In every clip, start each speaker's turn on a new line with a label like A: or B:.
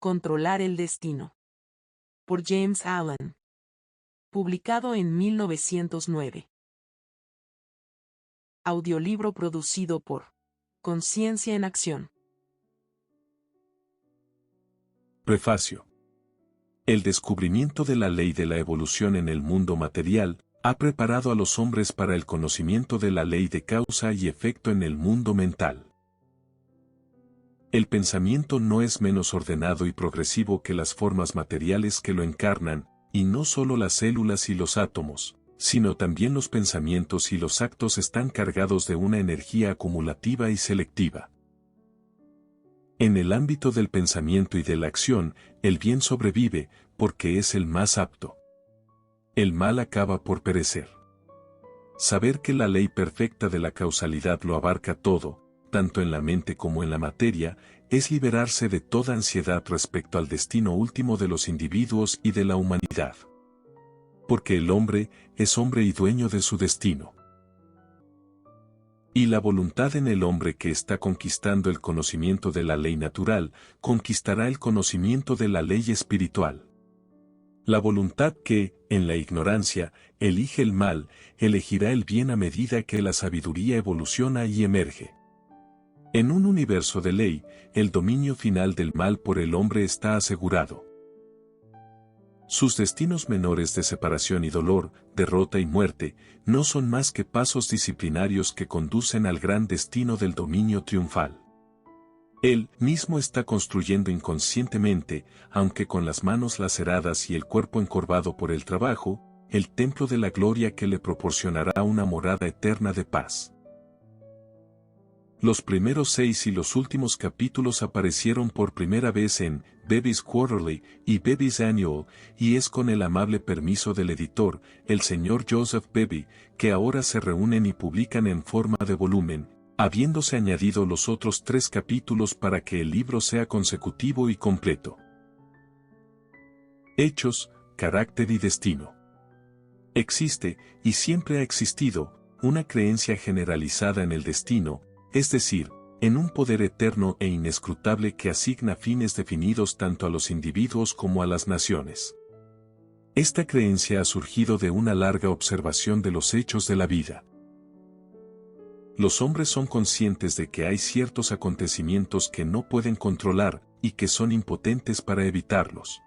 A: Controlar el destino. Por James Allen. Publicado en 1909. Audiolibro producido por Conciencia en Acción.
B: Prefacio. El descubrimiento de la ley de la evolución en el mundo material ha preparado a los hombres para el conocimiento de la ley de causa y efecto en el mundo mental. El pensamiento no es menos ordenado y progresivo que las formas materiales que lo encarnan, y no solo las células y los átomos, sino también los pensamientos y los actos están cargados de una energía acumulativa y selectiva. En el ámbito del pensamiento y de la acción, el bien sobrevive, porque es el más apto. El mal acaba por perecer. Saber que la ley perfecta de la causalidad lo abarca todo, tanto en la mente como en la materia, es liberarse de toda ansiedad respecto al destino último de los individuos y de la humanidad. Porque el hombre es hombre y dueño de su destino. Y la voluntad en el hombre que está conquistando el conocimiento de la ley natural, conquistará el conocimiento de la ley espiritual. La voluntad que, en la ignorancia, elige el mal, elegirá el bien a medida que la sabiduría evoluciona y emerge. En un universo de ley, el dominio final del mal por el hombre está asegurado. Sus destinos menores de separación y dolor, derrota y muerte, no son más que pasos disciplinarios que conducen al gran destino del dominio triunfal. Él mismo está construyendo inconscientemente, aunque con las manos laceradas y el cuerpo encorvado por el trabajo, el templo de la gloria que le proporcionará una morada eterna de paz. Los primeros 6 y los últimos capítulos aparecieron por primera vez en Bevis Quarterly y Bevis Annual, y es con el amable permiso del editor, el señor Joseph Beebe, que ahora se reúnen y publican en forma de volumen, habiéndose añadido los otros 3 capítulos para que el libro sea consecutivo y completo. Hechos, carácter y destino. Existe, y siempre ha existido, una creencia generalizada en el destino, es decir, en un poder eterno e inescrutable que asigna fines definidos tanto a los individuos como a las naciones. Esta creencia ha surgido de una larga observación de los hechos de la vida. Los hombres son conscientes de que hay ciertos acontecimientos que no pueden controlar y que son impotentes para evitarlos.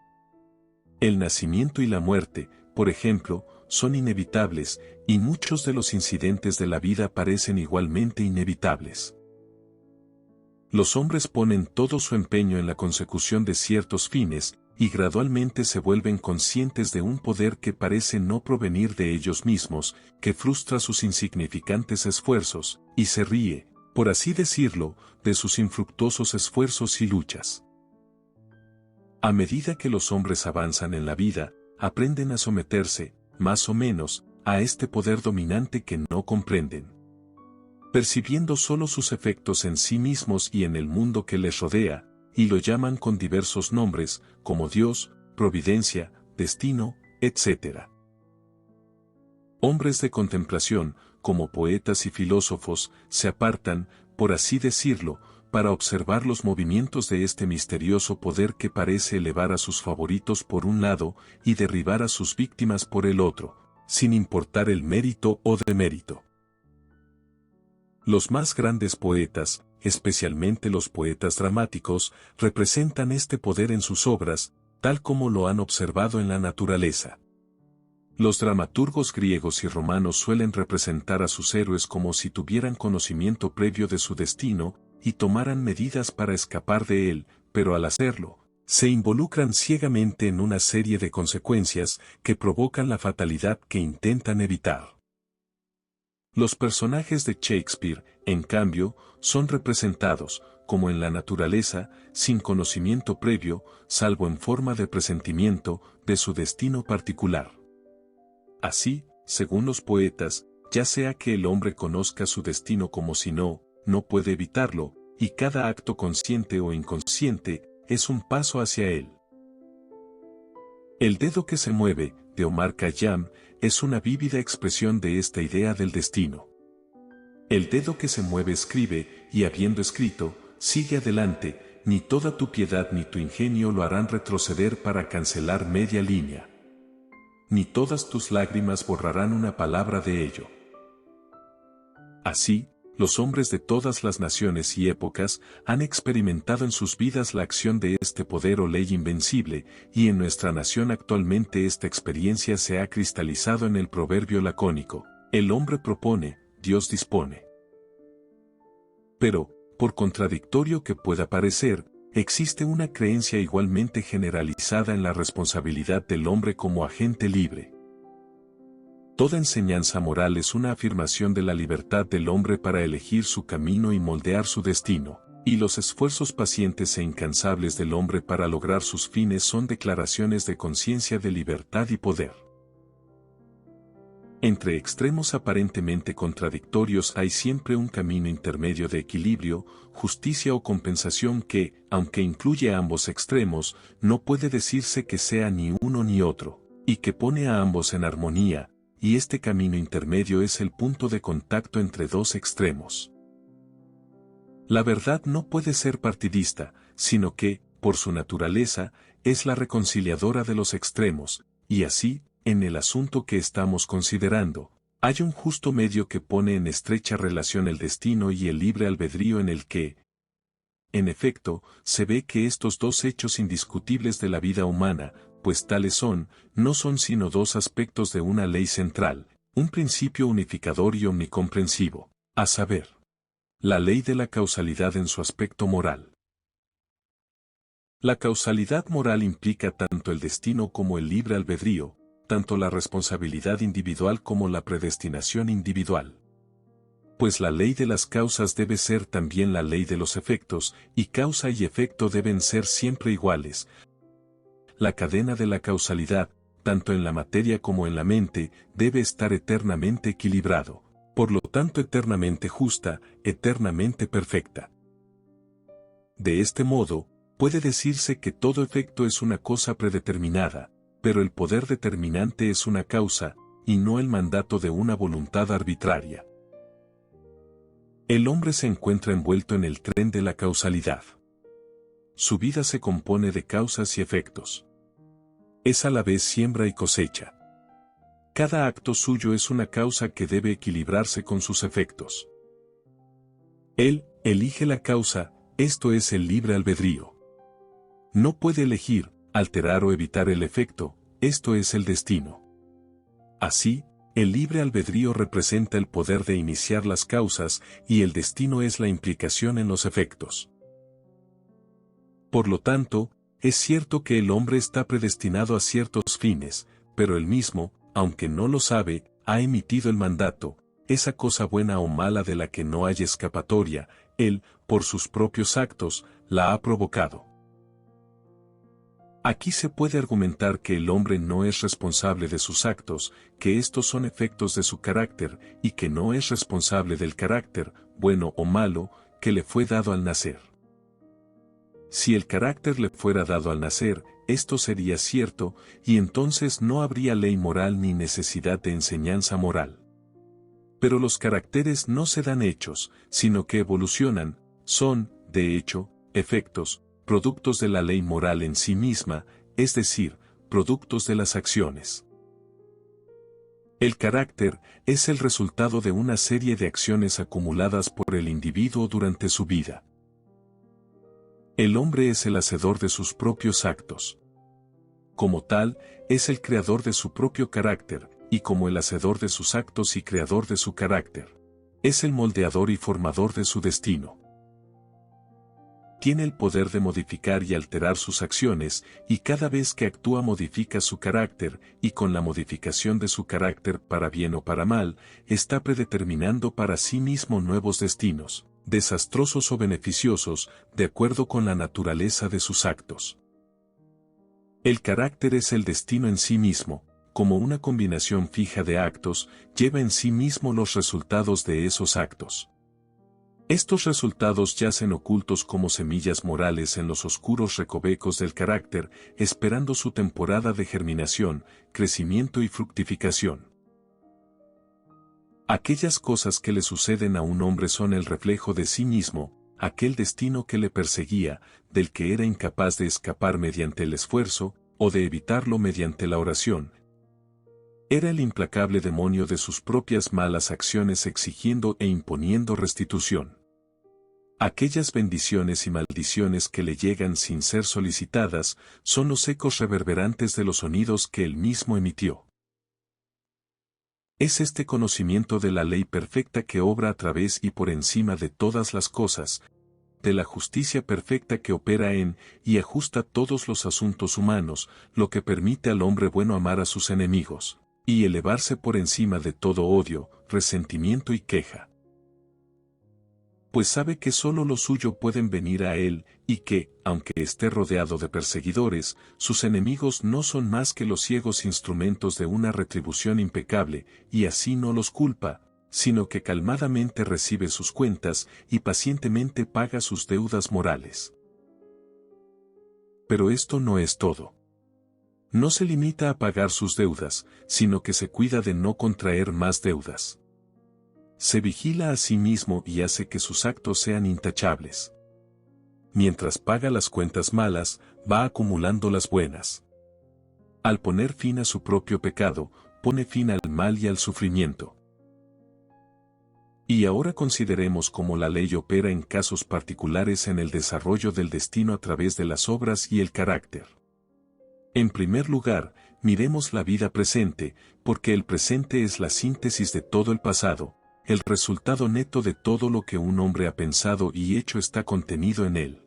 B: El nacimiento y la muerte, por ejemplo, son inevitables, y muchos de los incidentes de la vida parecen igualmente inevitables. Los hombres ponen todo su empeño en la consecución de ciertos fines, y gradualmente se vuelven conscientes de un poder que parece no provenir de ellos mismos, que frustra sus insignificantes esfuerzos, y se ríe, por así decirlo, de sus infructuosos esfuerzos y luchas. A medida que los hombres avanzan en la vida, aprenden a someterse, más o menos, a este poder dominante que no comprenden. Percibiendo solo sus efectos en sí mismos y en el mundo que les rodea, y lo llaman con diversos nombres, como Dios, providencia, destino, etc. Hombres de contemplación, como poetas y filósofos, se apartan, por así decirlo, para observar los movimientos de este misterioso poder que parece elevar a sus favoritos por un lado y derribar a sus víctimas por el otro, sin importar el mérito o demérito. Los más grandes poetas, especialmente los poetas dramáticos, representan este poder en sus obras, tal como lo han observado en la naturaleza. Los dramaturgos griegos y romanos suelen representar a sus héroes como si tuvieran conocimiento previo de su destino, y tomaran medidas para escapar de él, pero al hacerlo, se involucran ciegamente en una serie de consecuencias que provocan la fatalidad que intentan evitar. Los personajes de Shakespeare, en cambio, son representados, como en la naturaleza, sin conocimiento previo, salvo en forma de presentimiento, de su destino particular. Así, según los poetas, ya sea que el hombre conozca su destino como si no puede evitarlo, y cada acto consciente o inconsciente, es un paso hacia él. El dedo que se mueve, de Omar Khayyam, es una vívida expresión de esta idea del destino. El dedo que se mueve escribe, y habiendo escrito, sigue adelante, ni toda tu piedad ni tu ingenio lo harán retroceder para cancelar media línea. Ni todas tus lágrimas borrarán una palabra de ello. Así, los hombres de todas las naciones y épocas han experimentado en sus vidas la acción de este poder o ley invencible, y en nuestra nación actualmente esta experiencia se ha cristalizado en el proverbio lacónico: el hombre propone, Dios dispone. Pero, por contradictorio que pueda parecer, existe una creencia igualmente generalizada en la responsabilidad del hombre como agente libre. Toda enseñanza moral es una afirmación de la libertad del hombre para elegir su camino y moldear su destino, y los esfuerzos pacientes e incansables del hombre para lograr sus fines son declaraciones de conciencia de libertad y poder. Entre extremos aparentemente contradictorios hay siempre un camino intermedio de equilibrio, justicia o compensación que, aunque incluye a ambos extremos, no puede decirse que sea ni uno ni otro, y que pone a ambos en armonía, y este camino intermedio es el punto de contacto entre dos extremos. La verdad no puede ser partidista, sino que, por su naturaleza, es la reconciliadora de los extremos, y así, en el asunto que estamos considerando, hay un justo medio que pone en estrecha relación el destino y el libre albedrío en el que, en efecto, se ve que estos dos hechos indiscutibles de la vida humana, pues tales son, no son sino dos aspectos de una ley central, un principio unificador y omnicomprensivo, a saber, la ley de la causalidad en su aspecto moral. La causalidad moral implica tanto el destino como el libre albedrío, tanto la responsabilidad individual como la predestinación individual. Pues la ley de las causas debe ser también la ley de los efectos, y causa y efecto deben ser siempre iguales. La cadena de la causalidad, tanto en la materia como en la mente, debe estar eternamente equilibrado, por lo tanto eternamente justa, eternamente perfecta. De este modo, puede decirse que todo efecto es una cosa predeterminada, pero el poder determinante es una causa, y no el mandato de una voluntad arbitraria. El hombre se encuentra envuelto en el tren de la causalidad. Su vida se compone de causas y efectos. Es a la vez siembra y cosecha. Cada acto suyo es una causa que debe equilibrarse con sus efectos. Él elige la causa, esto es el libre albedrío. No puede elegir, alterar o evitar el efecto, esto es el destino. Así, el libre albedrío representa el poder de iniciar las causas y el destino es la implicación en los efectos. Por lo tanto, es cierto que el hombre está predestinado a ciertos fines, pero él mismo, aunque no lo sabe, ha emitido el mandato, esa cosa buena o mala de la que no hay escapatoria, él, por sus propios actos, la ha provocado. Aquí se puede argumentar que el hombre no es responsable de sus actos, que estos son efectos de su carácter, y que no es responsable del carácter, bueno o malo, que le fue dado al nacer. Si el carácter le fuera dado al nacer, esto sería cierto, y entonces no habría ley moral ni necesidad de enseñanza moral. Pero los caracteres no se dan hechos, sino que evolucionan, son, de hecho, efectos, productos de la ley moral en sí misma, es decir, productos de las acciones. El carácter es el resultado de una serie de acciones acumuladas por el individuo durante su vida. El hombre es el hacedor de sus propios actos. Como tal, es el creador de su propio carácter, y como el hacedor de sus actos y creador de su carácter, es el moldeador y formador de su destino. Tiene el poder de modificar y alterar sus acciones, y cada vez que actúa modifica su carácter, y con la modificación de su carácter para bien o para mal, está predeterminando para sí mismo nuevos destinos, desastrosos o beneficiosos, de acuerdo con la naturaleza de sus actos. El carácter es el destino en sí mismo, como una combinación fija de actos, lleva en sí mismo los resultados de esos actos. Estos resultados yacen ocultos como semillas morales en los oscuros recovecos del carácter, esperando su temporada de germinación, crecimiento y fructificación. Aquellas cosas que le suceden a un hombre son el reflejo de sí mismo, aquel destino que le perseguía, del que era incapaz de escapar mediante el esfuerzo, o de evitarlo mediante la oración. Era el implacable demonio de sus propias malas acciones exigiendo e imponiendo restitución. Aquellas bendiciones y maldiciones que le llegan sin ser solicitadas, son los ecos reverberantes de los sonidos que él mismo emitió. Es este conocimiento de la ley perfecta que obra a través y por encima de todas las cosas, de la justicia perfecta que opera en y ajusta todos los asuntos humanos, lo que permite al hombre bueno amar a sus enemigos, y elevarse por encima de todo odio, resentimiento y queja. Pues sabe que solo lo suyo pueden venir a él, y que, aunque esté rodeado de perseguidores, sus enemigos no son más que los ciegos instrumentos de una retribución impecable, y así no los culpa, sino que calmadamente recibe sus cuentas y pacientemente paga sus deudas morales. Pero esto no es todo. No se limita a pagar sus deudas, sino que se cuida de no contraer más deudas. Se vigila a sí mismo y hace que sus actos sean intachables. Mientras paga las cuentas malas, va acumulando las buenas. Al poner fin a su propio pecado, pone fin al mal y al sufrimiento. Y ahora consideremos cómo la ley opera en casos particulares en el desarrollo del destino a través de las obras y el carácter. En primer lugar, miremos la vida presente, porque el presente es la síntesis de todo el pasado, el resultado neto de todo lo que un hombre ha pensado y hecho está contenido en él.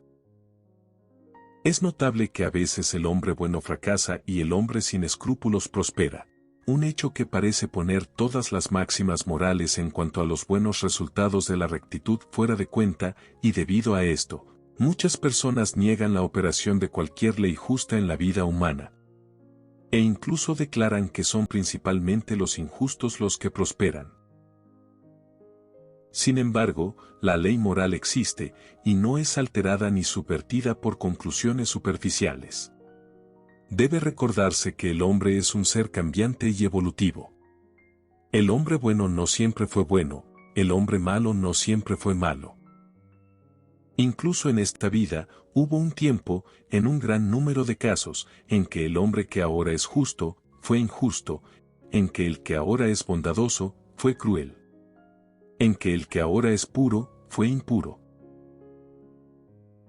B: Es notable que a veces el hombre bueno fracasa y el hombre sin escrúpulos prospera, un hecho que parece poner todas las máximas morales en cuanto a los buenos resultados de la rectitud fuera de cuenta, y debido a esto, muchas personas niegan la operación de cualquier ley justa en la vida humana. E incluso declaran que son principalmente los injustos los que prosperan. Sin embargo, la ley moral existe, y no es alterada ni subvertida por conclusiones superficiales. Debe recordarse que el hombre es un ser cambiante y evolutivo. El hombre bueno no siempre fue bueno, el hombre malo no siempre fue malo. Incluso en esta vida, hubo un tiempo, en un gran número de casos, en que el hombre que ahora es justo, fue injusto, en que el que ahora es bondadoso, fue cruel. En que el que ahora es puro, fue impuro.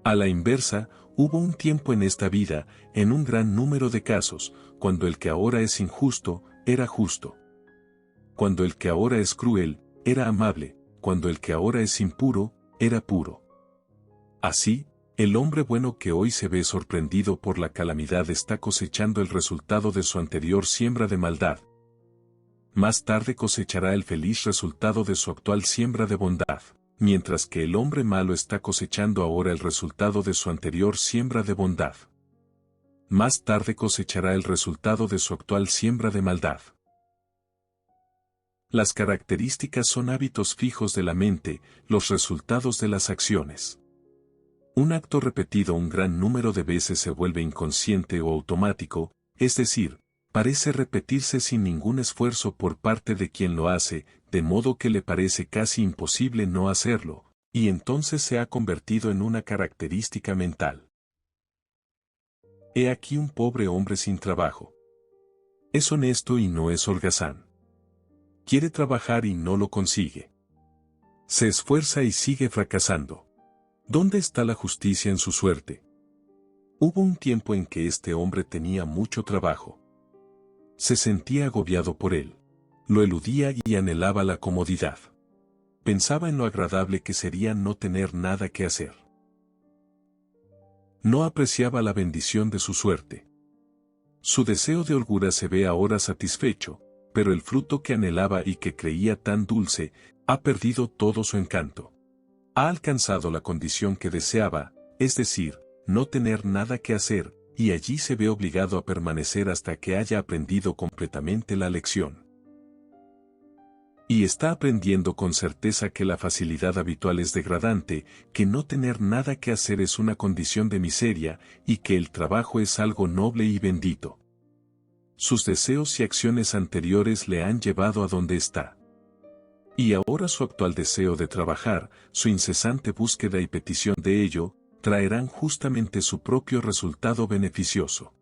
B: A la inversa, hubo un tiempo en esta vida, en un gran número de casos, cuando el que ahora es injusto, era justo. Cuando el que ahora es cruel, era amable, cuando el que ahora es impuro, era puro. Así, el hombre bueno que hoy se ve sorprendido por la calamidad está cosechando el resultado de su anterior siembra de maldad. Más tarde cosechará el feliz resultado de su actual siembra de bondad, mientras que el hombre malo está cosechando ahora el resultado de su anterior siembra de bondad. Más tarde cosechará el resultado de su actual siembra de maldad. Las características son hábitos fijos de la mente, los resultados de las acciones. Un acto repetido un gran número de veces se vuelve inconsciente o automático, es decir, parece repetirse sin ningún esfuerzo por parte de quien lo hace, de modo que le parece casi imposible no hacerlo, y entonces se ha convertido en una característica mental. He aquí un pobre hombre sin trabajo. Es honesto y no es holgazán. Quiere trabajar y no lo consigue. Se esfuerza y sigue fracasando. ¿Dónde está la justicia en su suerte? Hubo un tiempo en que este hombre tenía mucho trabajo. Se sentía agobiado por él. Lo eludía y anhelaba la comodidad. Pensaba en lo agradable que sería no tener nada que hacer. No apreciaba la bendición de su suerte. Su deseo de holgura se ve ahora satisfecho, pero el fruto que anhelaba y que creía tan dulce, ha perdido todo su encanto. Ha alcanzado la condición que deseaba, es decir, no tener nada que hacer, y allí se ve obligado a permanecer hasta que haya aprendido completamente la lección. Y está aprendiendo con certeza que la facilidad habitual es degradante, que no tener nada que hacer es una condición de miseria, y que el trabajo es algo noble y bendito. Sus deseos y acciones anteriores le han llevado a donde está. Y ahora su actual deseo de trabajar, su incesante búsqueda y petición de ello, traerán justamente su propio resultado beneficioso.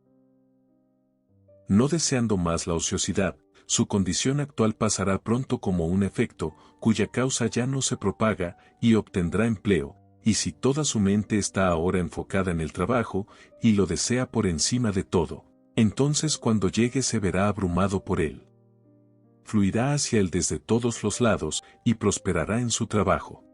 B: No deseando más la ociosidad, su condición actual pasará pronto como un efecto, cuya causa ya no se propaga, y obtendrá empleo, y si toda su mente está ahora enfocada en el trabajo, y lo desea por encima de todo, entonces cuando llegue se verá abrumado por él. Fluirá hacia él desde todos los lados, y prosperará en su trabajo.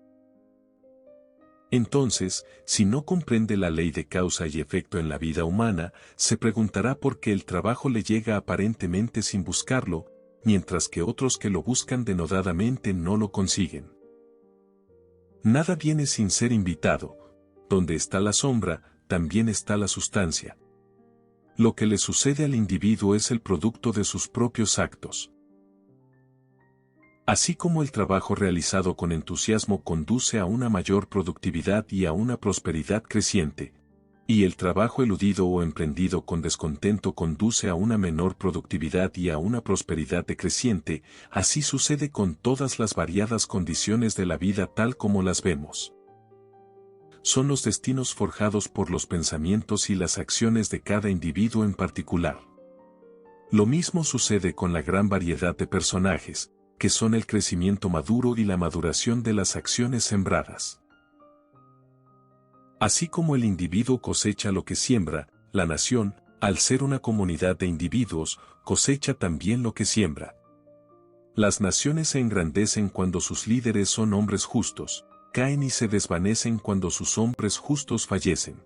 B: Entonces, si no comprende la ley de causa y efecto en la vida humana, se preguntará por qué el trabajo le llega aparentemente sin buscarlo, mientras que otros que lo buscan denodadamente no lo consiguen. Nada viene sin ser invitado. Donde está la sombra, también está la sustancia. Lo que le sucede al individuo es el producto de sus propios actos. Así como el trabajo realizado con entusiasmo conduce a una mayor productividad y a una prosperidad creciente, y el trabajo eludido o emprendido con descontento conduce a una menor productividad y a una prosperidad decreciente, así sucede con todas las variadas condiciones de la vida tal como las vemos. Son los destinos forjados por los pensamientos y las acciones de cada individuo en particular. Lo mismo sucede con la gran variedad de personajes, que son el crecimiento maduro y la maduración de las acciones sembradas. Así como el individuo cosecha lo que siembra, la nación, al ser una comunidad de individuos, cosecha también lo que siembra. Las naciones se engrandecen cuando sus líderes son hombres justos, caen y se desvanecen cuando sus hombres justos fallecen.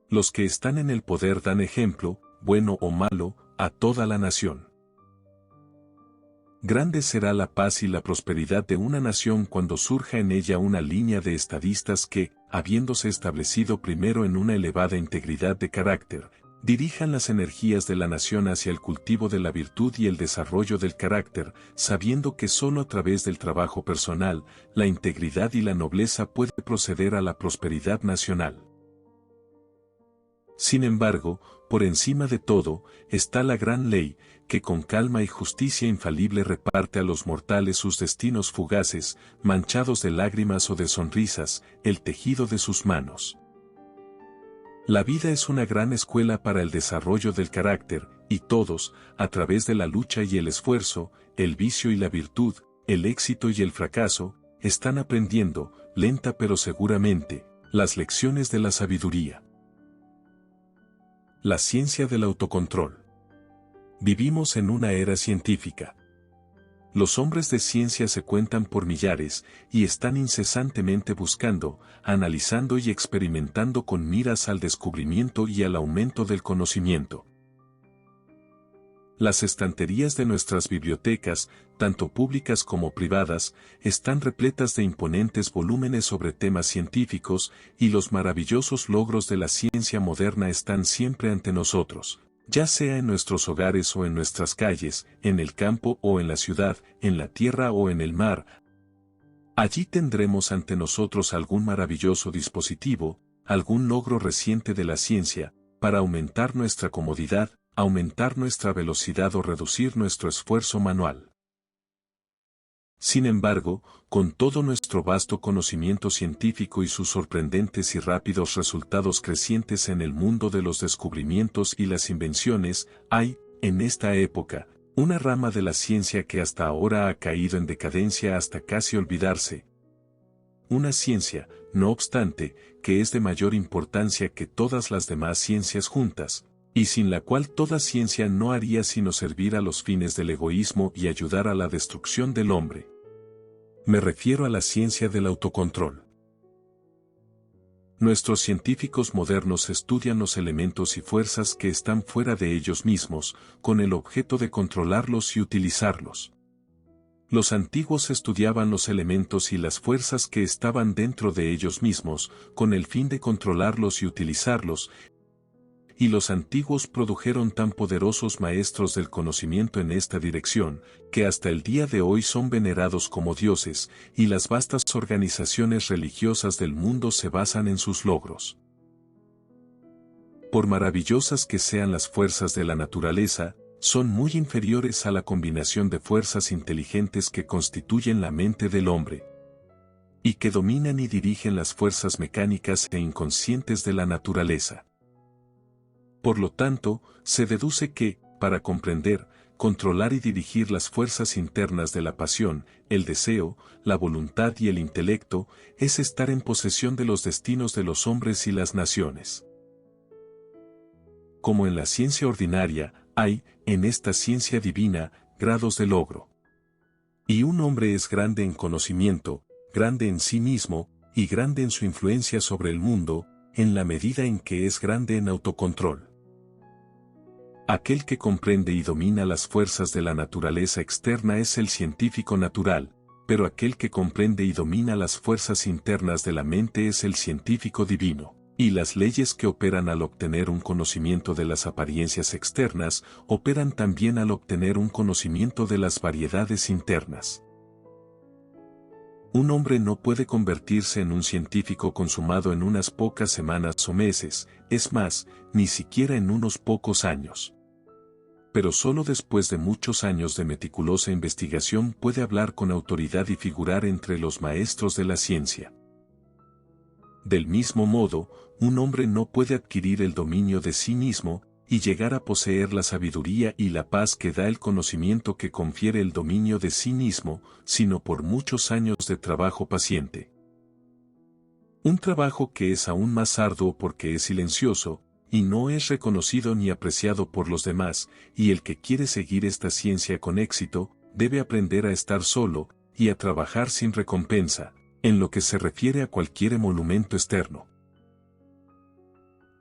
B: Los que están en el poder dan ejemplo, bueno o malo, a toda la nación. Grande será la paz y la prosperidad de una nación cuando surja en ella una línea de estadistas que, habiéndose establecido primero en una elevada integridad de carácter, dirijan las energías de la nación hacia el cultivo de la virtud y el desarrollo del carácter, sabiendo que sólo a través del trabajo personal, la integridad y la nobleza puede proceder a la prosperidad nacional. Sin embargo, por encima de todo, está la gran ley, que con calma y justicia infalible reparte a los mortales sus destinos fugaces, manchados de lágrimas o de sonrisas, el tejido de sus manos. La vida es una gran escuela para el desarrollo del carácter, y todos, a través de la lucha y el esfuerzo, el vicio y la virtud, el éxito y el fracaso, están aprendiendo, lenta pero seguramente, las lecciones de la sabiduría. La ciencia del autocontrol. Vivimos en una era científica. Los hombres de ciencia se cuentan por millares, y están incesantemente buscando, analizando y experimentando con miras al descubrimiento y al aumento del conocimiento. Las estanterías de nuestras bibliotecas, tanto públicas como privadas, están repletas de imponentes volúmenes sobre temas científicos, y los maravillosos logros de la ciencia moderna están siempre ante nosotros, ya sea en nuestros hogares o en nuestras calles, en el campo o en la ciudad, en la tierra o en el mar. Allí tendremos ante nosotros algún maravilloso dispositivo, algún logro reciente de la ciencia, para aumentar nuestra comodidad, aumentar nuestra velocidad o reducir nuestro esfuerzo manual. Sin embargo, con todo nuestro vasto conocimiento científico y sus sorprendentes y rápidos resultados crecientes en el mundo de los descubrimientos y las invenciones, hay, en esta época, una rama de la ciencia que hasta ahora ha caído en decadencia hasta casi olvidarse. Una ciencia, no obstante, que es de mayor importancia que todas las demás ciencias juntas, y sin la cual toda ciencia no haría sino servir a los fines del egoísmo y ayudar a la destrucción del hombre. Me refiero a la ciencia del autocontrol. Nuestros científicos modernos estudian los elementos y fuerzas que están fuera de ellos mismos, con el objeto de controlarlos y utilizarlos. Los antiguos estudiaban los elementos y las fuerzas que estaban dentro de ellos mismos, con el fin de controlarlos y utilizarlos, y los antiguos produjeron tan poderosos maestros del conocimiento en esta dirección, que hasta el día de hoy son venerados como dioses, y las vastas organizaciones religiosas del mundo se basan en sus logros. Por maravillosas que sean las fuerzas de la naturaleza, son muy inferiores a la combinación de fuerzas inteligentes que constituyen la mente del hombre, y que dominan y dirigen las fuerzas mecánicas e inconscientes de la naturaleza. Por lo tanto, se deduce que, para comprender, controlar y dirigir las fuerzas internas de la pasión, el deseo, la voluntad y el intelecto, es estar en posesión de los destinos de los hombres y las naciones. Como en la ciencia ordinaria, hay, en esta ciencia divina, grados de logro. Y un hombre es grande en conocimiento, grande en sí mismo, y grande en su influencia sobre el mundo, en la medida en que es grande en autocontrol. Aquel que comprende y domina las fuerzas de la naturaleza externa es el científico natural, pero aquel que comprende y domina las fuerzas internas de la mente es el científico divino, y las leyes que operan al obtener un conocimiento de las apariencias externas, operan también al obtener un conocimiento de las variedades internas. Un hombre no puede convertirse en un científico consumado en unas pocas semanas o meses, es más, ni siquiera en unos pocos años. Pero solo después de muchos años de meticulosa investigación puede hablar con autoridad y figurar entre los maestros de la ciencia. Del mismo modo, un hombre no puede adquirir el dominio de sí mismo, y llegar a poseer la sabiduría y la paz que da el conocimiento que confiere el dominio de sí mismo, sino por muchos años de trabajo paciente. Un trabajo que es aún más arduo porque es silencioso, y no es reconocido ni apreciado por los demás, y el que quiere seguir esta ciencia con éxito, debe aprender a estar solo, y a trabajar sin recompensa, en lo que se refiere a cualquier emolumento externo.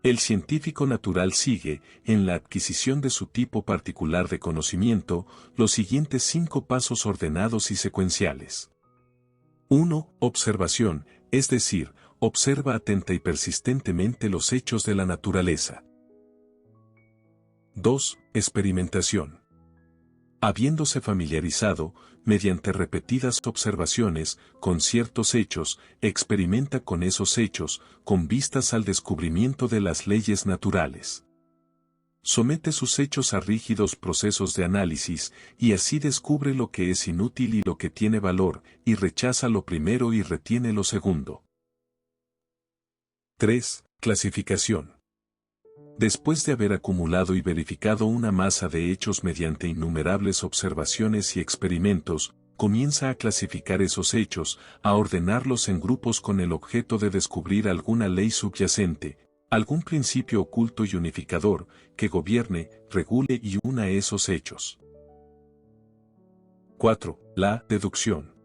B: El científico natural sigue, en la adquisición de su tipo particular de conocimiento, los siguientes 5 pasos ordenados y secuenciales. 1. Observación, es decir, observa atenta y persistentemente los hechos de la naturaleza. 2. Experimentación. Habiéndose familiarizado, mediante repetidas observaciones, con ciertos hechos, experimenta con esos hechos, con vistas al descubrimiento de las leyes naturales. Somete sus hechos a rígidos procesos de análisis, y así descubre lo que es inútil y lo que tiene valor, y rechaza lo primero y retiene lo segundo. 3. Clasificación. Después de haber acumulado y verificado una masa de hechos mediante innumerables observaciones y experimentos, comienza a clasificar esos hechos, a ordenarlos en grupos con el objeto de descubrir alguna ley subyacente, algún principio oculto y unificador, que gobierne, regule y una esos hechos. 4. La deducción.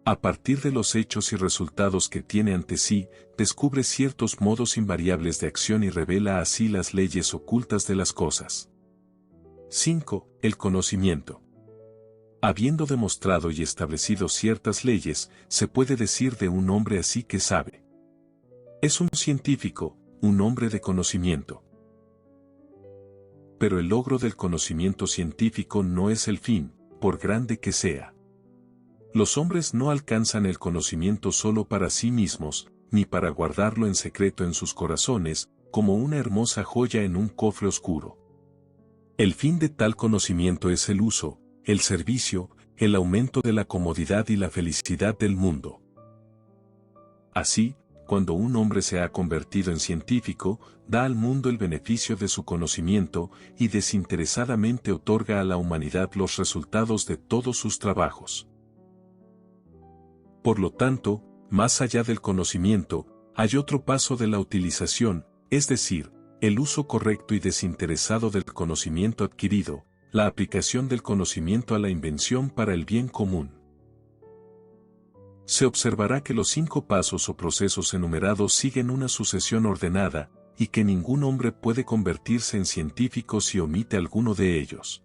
B: A partir de los hechos y resultados que tiene ante sí, descubre ciertos modos invariables de acción y revela así las leyes ocultas de las cosas. 5. El conocimiento. Habiendo demostrado y establecido ciertas leyes, se puede decir de un hombre así que sabe. Es un científico, un hombre de conocimiento. Pero el logro del conocimiento científico no es el fin, por grande que sea. Los hombres no alcanzan el conocimiento solo para sí mismos, ni para guardarlo en secreto en sus corazones, como una hermosa joya en un cofre oscuro. El fin de tal conocimiento es el uso, el servicio, el aumento de la comodidad y la felicidad del mundo. Así, cuando un hombre se ha convertido en científico, da al mundo el beneficio de su conocimiento y desinteresadamente otorga a la humanidad los resultados de todos sus trabajos. Por lo tanto, más allá del conocimiento, hay otro paso de la utilización, es decir, el uso correcto y desinteresado del conocimiento adquirido, la aplicación del conocimiento a la invención para el bien común. Se observará que los 5 pasos o procesos enumerados siguen una sucesión ordenada, y que ningún hombre puede convertirse en científico si omite alguno de ellos.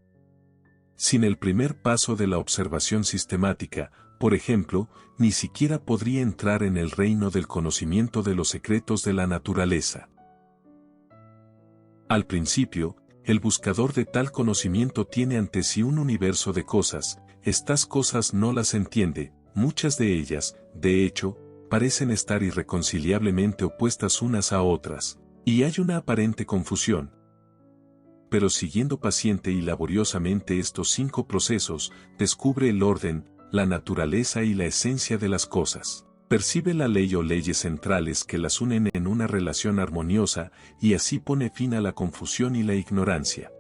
B: Sin el primer paso de la observación sistemática, por ejemplo, ni siquiera podría entrar en el reino del conocimiento de los secretos de la naturaleza. Al principio, el buscador de tal conocimiento tiene ante sí un universo de cosas, estas cosas no las entiende, muchas de ellas, de hecho, parecen estar irreconciliablemente opuestas unas a otras, y hay una aparente confusión. pero siguiendo paciente y laboriosamente estos 5 procesos, descubre el orden, la naturaleza y la esencia de las cosas. Percibe la ley o leyes centrales que las unen en una relación armoniosa y así pone fin a la confusión y la ignorancia.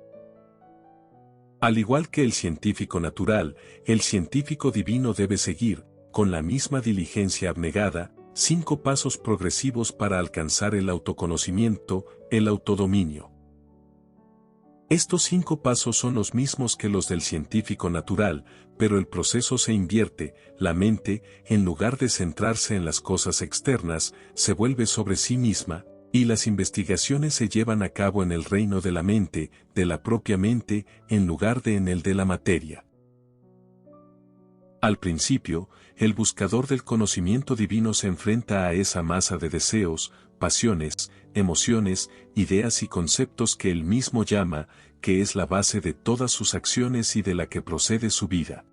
B: Al igual que el científico natural, el científico divino debe seguir, con la misma diligencia abnegada, 5 pasos progresivos para alcanzar el autoconocimiento, el autodominio. Estos 5 pasos son los mismos que los del científico natural, pero el proceso se invierte, la mente, en lugar de centrarse en las cosas externas, se vuelve sobre sí misma, y las investigaciones se llevan a cabo en el reino de la mente, de la propia mente, en lugar de en el de la materia. Al principio, el buscador del conocimiento divino se enfrenta a esa masa de deseos, pasiones, emociones, ideas y conceptos que él mismo llama, que es la base de todas sus acciones y de la que procede su vida.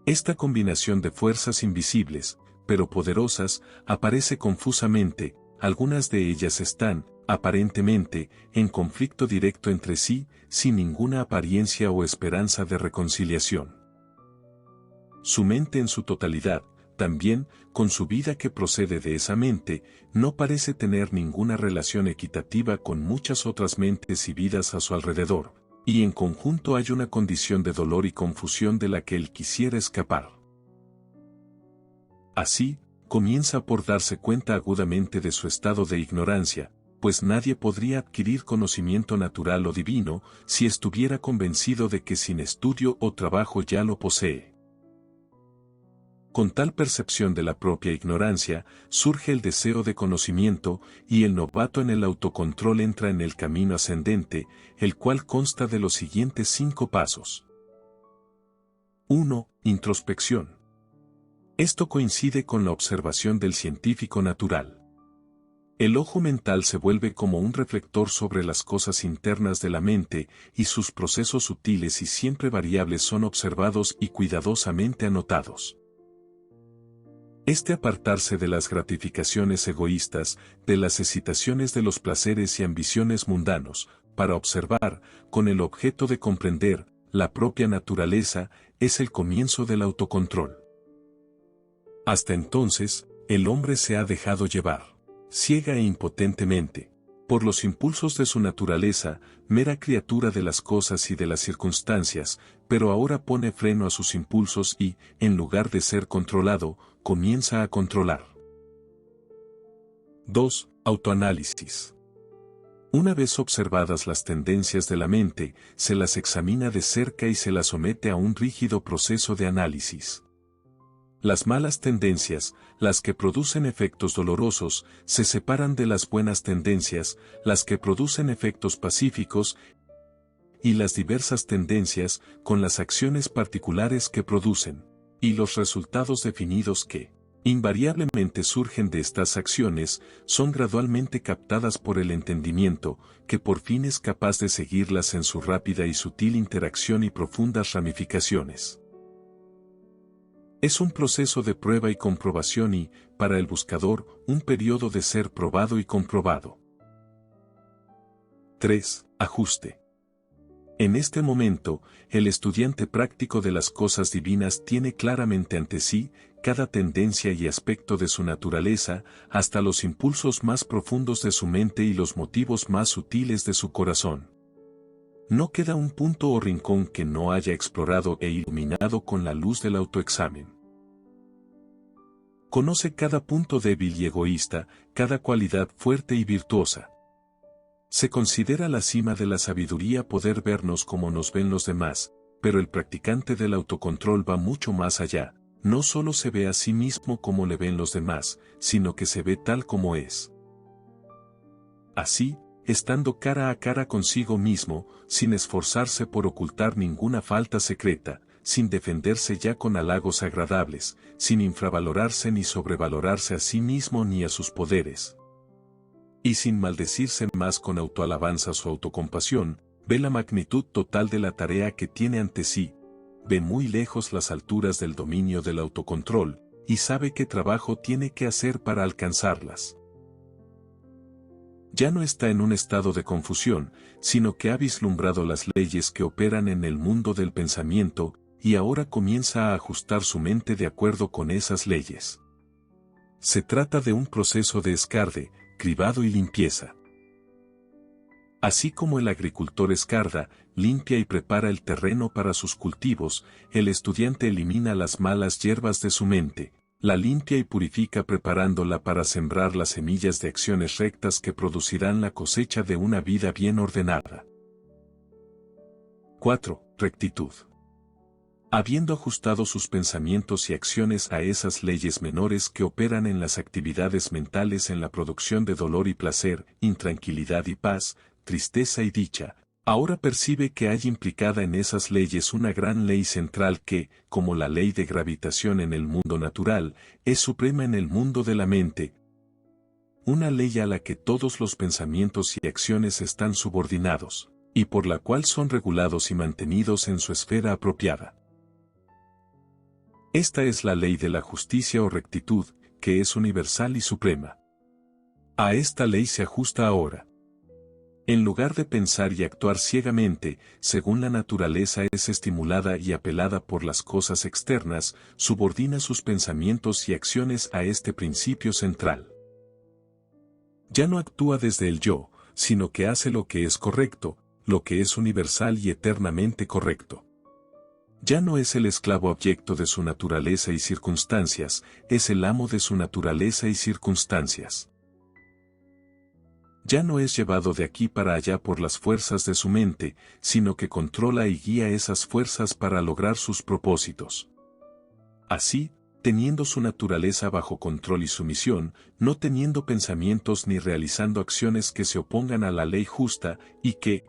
B: Esta combinación de fuerzas invisibles, pero poderosas, aparece confusamente, algunas de ellas están, aparentemente, en conflicto directo entre sí, sin ninguna apariencia o esperanza de reconciliación. Su mente en su totalidad, también, con su vida que procede de esa mente, no parece tener ninguna relación equitativa con muchas otras mentes y vidas a su alrededor, y en conjunto hay una condición de dolor y confusión de la que él quisiera escapar. Así, comienza por darse cuenta agudamente de su estado de ignorancia, pues nadie podría adquirir conocimiento natural o divino si estuviera convencido de que sin estudio o trabajo ya lo posee. Con tal percepción de la propia ignorancia, surge el deseo de conocimiento, y el novato en el autocontrol entra en el camino ascendente, el cual consta de los siguientes 5 pasos. 1. Introspección. Esto coincide con la observación del científico natural. El ojo mental se vuelve como un reflector sobre las cosas internas de la mente, y sus procesos sutiles y siempre variables son observados y cuidadosamente anotados. Este apartarse de las gratificaciones egoístas, de las excitaciones de los placeres y ambiciones mundanos, para observar, con el objeto de comprender, la propia naturaleza, es el comienzo del autocontrol. Hasta entonces, el hombre se ha dejado llevar, ciega e impotentemente, por los impulsos de su naturaleza, mera criatura de las cosas y de las circunstancias, pero ahora pone freno a sus impulsos y, en lugar de ser controlado, comienza a controlar. 2. Autoanálisis. Una vez observadas las tendencias de la mente, se las examina de cerca y se las somete a un rígido proceso de análisis. Las malas tendencias, las que producen efectos dolorosos, se separan de las buenas tendencias, las que producen efectos pacíficos, y las diversas tendencias, con las acciones particulares que producen, y los resultados definidos que, invariablemente surgen de estas acciones, son gradualmente captadas por el entendimiento, que por fin es capaz de seguirlas en su rápida y sutil interacción y profundas ramificaciones. Es un proceso de prueba y comprobación y, para el buscador, un periodo de ser probado y comprobado. 3. Ajuste. En este momento, el estudiante práctico de las cosas divinas tiene claramente ante sí cada tendencia y aspecto de su naturaleza, hasta los impulsos más profundos de su mente y los motivos más sutiles de su corazón. No queda un punto o rincón que no haya explorado e iluminado con la luz del autoexamen. Conoce cada punto débil y egoísta, cada cualidad fuerte y virtuosa. Se considera la cima de la sabiduría poder vernos como nos ven los demás, pero el practicante del autocontrol va mucho más allá, no solo se ve a sí mismo como le ven los demás, sino que se ve tal como es. Así, estando cara a cara consigo mismo, sin esforzarse por ocultar ninguna falta secreta, sin defenderse ya con halagos agradables, sin infravalorarse ni sobrevalorarse a sí mismo ni a sus poderes, y sin maldecirse más con autoalabanzas o autocompasión, ve la magnitud total de la tarea que tiene ante sí, ve muy lejos las alturas del dominio del autocontrol, y sabe qué trabajo tiene que hacer para alcanzarlas. Ya no está en un estado de confusión, sino que ha vislumbrado las leyes que operan en el mundo del pensamiento, y ahora comienza a ajustar su mente de acuerdo con esas leyes. Se trata de un proceso de escarde, cribado y limpieza. Así como el agricultor escarda, limpia y prepara el terreno para sus cultivos, el estudiante elimina las malas hierbas de su mente, la limpia y purifica preparándola para sembrar las semillas de acciones rectas que producirán la cosecha de una vida bien ordenada. 4. Rectitud. Habiendo ajustado sus pensamientos y acciones a esas leyes menores que operan en las actividades mentales en la producción de dolor y placer, intranquilidad y paz, tristeza y dicha, ahora percibe que hay implicada en esas leyes una gran ley central que, como la ley de gravitación en el mundo natural, es suprema en el mundo de la mente, una ley a la que todos los pensamientos y acciones están subordinados, y por la cual son regulados y mantenidos en su esfera apropiada. Esta es la ley de la justicia o rectitud, que es universal y suprema. A esta ley se ajusta ahora. En lugar de pensar y actuar ciegamente, según la naturaleza es estimulada y apelada por las cosas externas, subordina sus pensamientos y acciones a este principio central. Ya no actúa desde el yo, sino que hace lo que es correcto, lo que es universal y eternamente correcto. Ya no es el esclavo abyecto de su naturaleza y circunstancias, es el amo de su naturaleza y circunstancias. Ya no es llevado de aquí para allá por las fuerzas de su mente, sino que controla y guía esas fuerzas para lograr sus propósitos. Así, teniendo su naturaleza bajo control y sumisión, no teniendo pensamientos ni realizando acciones que se opongan a la ley justa, y que,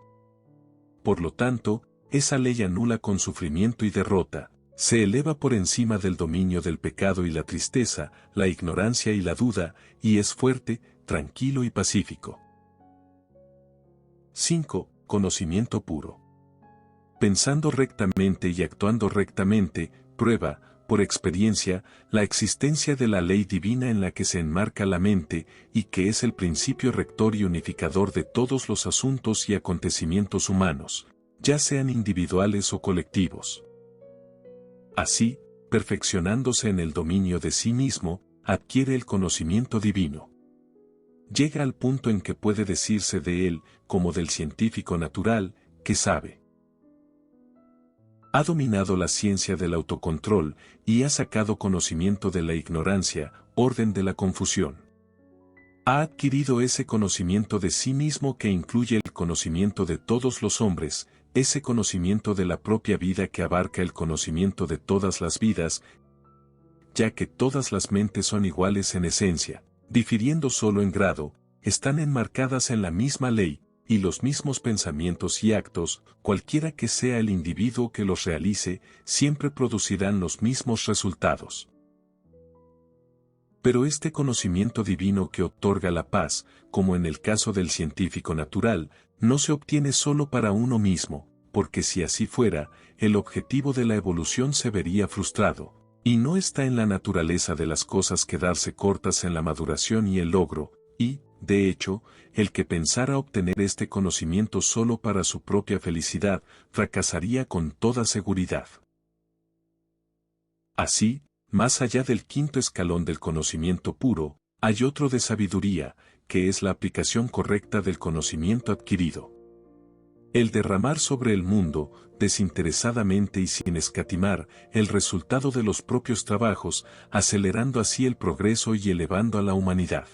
B: por lo tanto, esa ley anula con sufrimiento y derrota, se eleva por encima del dominio del pecado y la tristeza, la ignorancia y la duda, y es fuerte, tranquilo y pacífico. 5. Conocimiento puro. Pensando rectamente y actuando rectamente, prueba, por experiencia, la existencia de la ley divina en la que se enmarca la mente y que es el principio rector y unificador de todos los asuntos y acontecimientos humanos, ya sean individuales o colectivos. Así, perfeccionándose en el dominio de sí mismo, adquiere el conocimiento divino. Llega al punto en que puede decirse de él, como del científico natural, que sabe. Ha dominado la ciencia del autocontrol y ha sacado conocimiento de la ignorancia, orden de la confusión. Ha adquirido ese conocimiento de sí mismo que incluye el conocimiento de todos los hombres, ese conocimiento de la propia vida que abarca el conocimiento de todas las vidas, ya que todas las mentes son iguales en esencia, difiriendo solo en grado, están enmarcadas en la misma ley, y los mismos pensamientos y actos, cualquiera que sea el individuo que los realice, siempre producirán los mismos resultados. Pero este conocimiento divino que otorga la paz, como en el caso del científico natural, no se obtiene solo para uno mismo, porque si así fuera, el objetivo de la evolución se vería frustrado, y no está en la naturaleza de las cosas quedarse cortas en la maduración y el logro, y, de hecho, el que pensara obtener este conocimiento solo para su propia felicidad, fracasaría con toda seguridad. Así, más allá del quinto escalón del conocimiento puro, hay otro de sabiduría, que es la aplicación correcta del conocimiento adquirido. El derramar sobre el mundo, desinteresadamente y sin escatimar, el resultado de los propios trabajos, acelerando así el progreso y elevando a la humanidad.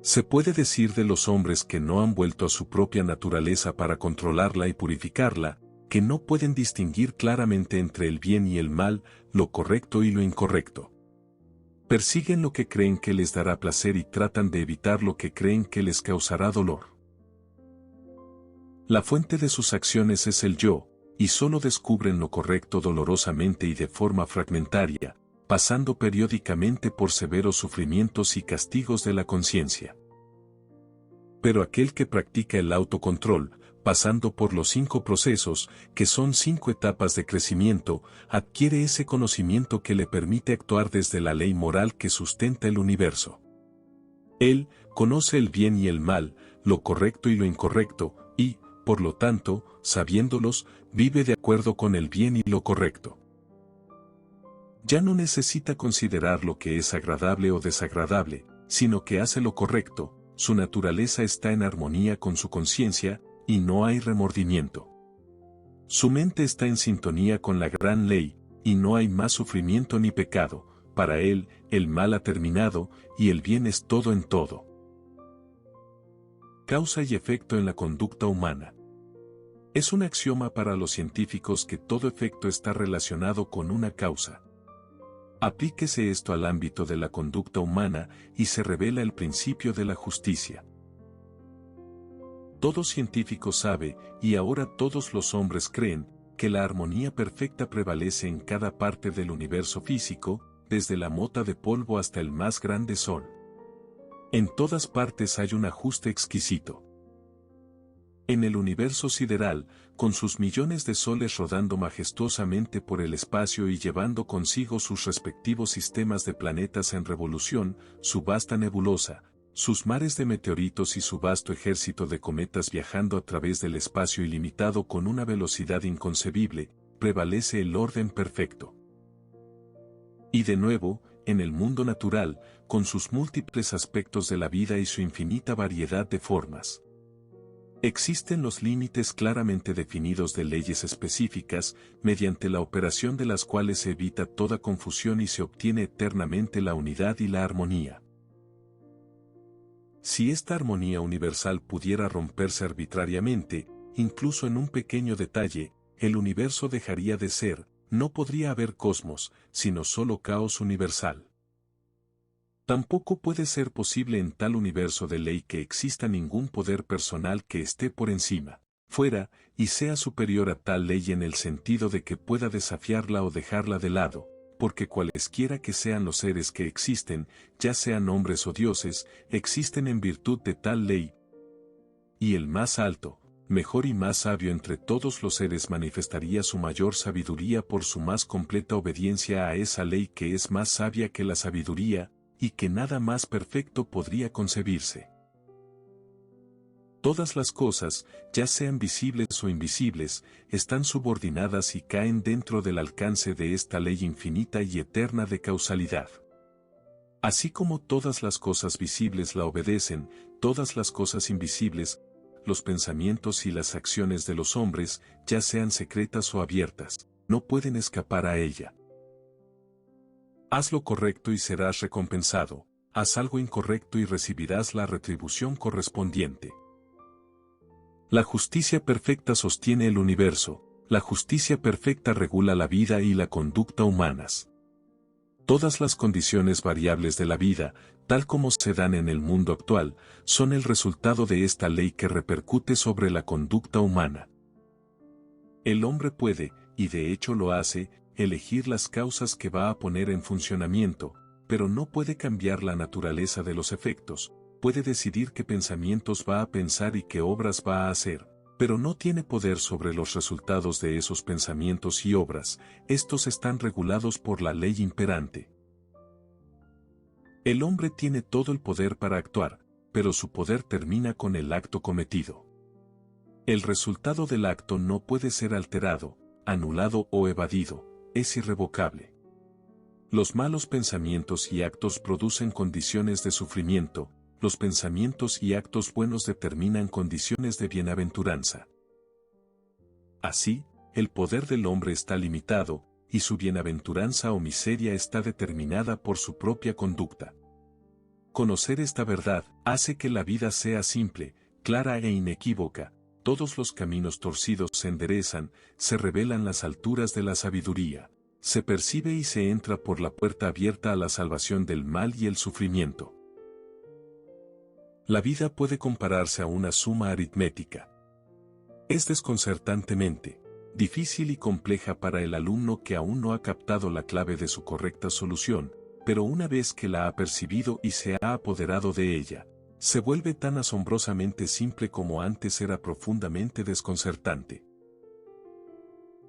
B: Se puede decir de los hombres que no han vuelto a su propia naturaleza para controlarla y purificarla, que no pueden distinguir claramente entre el bien y el mal, lo correcto y lo incorrecto. Persiguen lo que creen que les dará placer y tratan de evitar lo que creen que les causará dolor. La fuente de sus acciones es el yo, y solo descubren lo correcto dolorosamente y de forma fragmentaria, pasando periódicamente por severos sufrimientos y castigos de la conciencia. Pero aquel que practica el autocontrol, pasando por los 5 procesos, que son 5 etapas de crecimiento, adquiere ese conocimiento que le permite actuar desde la ley moral que sustenta el universo. Él conoce el bien y el mal, lo correcto y lo incorrecto, y, por lo tanto, sabiéndolos, vive de acuerdo con el bien y lo correcto. Ya no necesita considerar lo que es agradable o desagradable, sino que hace lo correcto, su naturaleza está en armonía con su conciencia, y no hay remordimiento. Su mente está en sintonía con la gran ley, y no hay más sufrimiento ni pecado. Para él, el mal ha terminado, y el bien es todo en todo. Causa y efecto en la conducta humana. Es un axioma para los científicos que todo efecto está relacionado con una causa. Aplíquese esto al ámbito de la conducta humana y se revela el principio de la justicia. Todo científico sabe, y ahora todos los hombres creen, que la armonía perfecta prevalece en cada parte del universo físico, desde la mota de polvo hasta el más grande sol. En todas partes hay un ajuste exquisito. En el universo sideral, con sus millones de soles rodando majestuosamente por el espacio y llevando consigo sus respectivos sistemas de planetas en revolución, su vasta nebulosa, sus mares de meteoritos y su vasto ejército de cometas viajando a través del espacio ilimitado con una velocidad inconcebible, prevalece el orden perfecto. Y de nuevo, en el mundo natural, con sus múltiples aspectos de la vida y su infinita variedad de formas. Existen los límites claramente definidos de leyes específicas, mediante la operación de las cuales se evita toda confusión y se obtiene eternamente la unidad y la armonía. Si esta armonía universal pudiera romperse arbitrariamente, incluso en un pequeño detalle, el universo dejaría de ser, no podría haber cosmos, sino solo caos universal. Tampoco puede ser posible en tal universo de ley que exista ningún poder personal que esté por encima, fuera, y sea superior a tal ley en el sentido de que pueda desafiarla o dejarla de lado, porque cualesquiera que sean los seres que existen, ya sean hombres o dioses, existen en virtud de tal ley. Y el más alto, mejor y más sabio entre todos los seres manifestaría su mayor sabiduría por su más completa obediencia a esa ley que es más sabia que la sabiduría, y que nada más perfecto podría concebirse. Todas las cosas, ya sean visibles o invisibles, están subordinadas y caen dentro del alcance de esta ley infinita y eterna de causalidad. Así como todas las cosas visibles la obedecen, todas las cosas invisibles, los pensamientos y las acciones de los hombres, ya sean secretas o abiertas, no pueden escapar a ella. Haz lo correcto y serás recompensado, haz algo incorrecto y recibirás la retribución correspondiente. La justicia perfecta sostiene el universo, la justicia perfecta regula la vida y la conducta humanas. Todas las condiciones variables de la vida, tal como se dan en el mundo actual, son el resultado de esta ley que repercute sobre la conducta humana. El hombre puede, y de hecho lo hace, elegir las causas que va a poner en funcionamiento, pero no puede cambiar la naturaleza de los efectos, puede decidir qué pensamientos va a pensar y qué obras va a hacer, pero no tiene poder sobre los resultados de esos pensamientos y obras, estos están regulados por la ley imperante. El hombre tiene todo el poder para actuar, pero su poder termina con el acto cometido. El resultado del acto no puede ser alterado, anulado o evadido, es irrevocable. Los malos pensamientos y actos producen condiciones de sufrimiento, los pensamientos y actos buenos determinan condiciones de bienaventuranza. Así, el poder del hombre está limitado, y su bienaventuranza o miseria está determinada por su propia conducta. Conocer esta verdad hace que la vida sea simple, clara e inequívoca. Todos los caminos torcidos se enderezan, se revelan las alturas de la sabiduría, se percibe y se entra por la puerta abierta a la salvación del mal y el sufrimiento. La vida puede compararse a una suma aritmética. Es desconcertantemente difícil y compleja para el alumno que aún no ha captado la clave de su correcta solución, pero una vez que la ha percibido y se ha apoderado de ella, se vuelve tan asombrosamente simple como antes era profundamente desconcertante.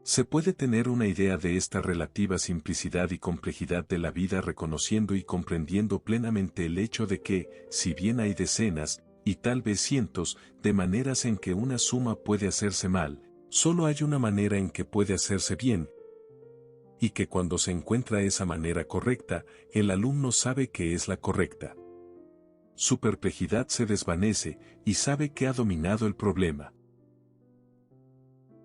B: Se puede tener una idea de esta relativa simplicidad y complejidad de la vida reconociendo y comprendiendo plenamente el hecho de que, si bien hay decenas, y tal vez cientos, de maneras en que una suma puede hacerse mal, solo hay una manera en que puede hacerse bien, y que cuando se encuentra esa manera correcta, el alumno sabe que es la correcta. Su perplejidad se desvanece, y sabe que ha dominado el problema.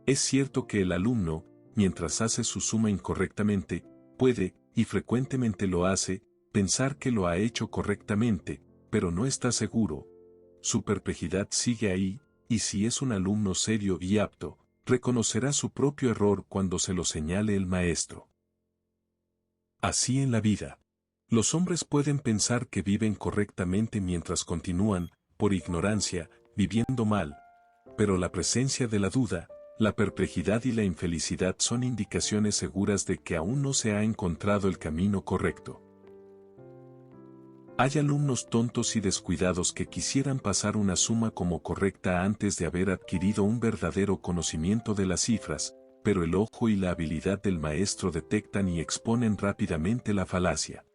B: Es cierto que el alumno, mientras hace su suma incorrectamente, puede, y frecuentemente lo hace, pensar que lo ha hecho correctamente, pero no está seguro. Su perplejidad sigue ahí, y si es un alumno serio y apto, reconocerá su propio error cuando se lo señale el maestro. Así en la vida. Los hombres pueden pensar que viven correctamente mientras continúan, por ignorancia, viviendo mal, pero la presencia de la duda, la perplejidad y la infelicidad son indicaciones seguras de que aún no se ha encontrado el camino correcto. Hay alumnos tontos y descuidados que quisieran pasar una suma como correcta antes de haber adquirido un verdadero conocimiento de las cifras, pero el ojo y la habilidad del maestro detectan y exponen rápidamente la falacia.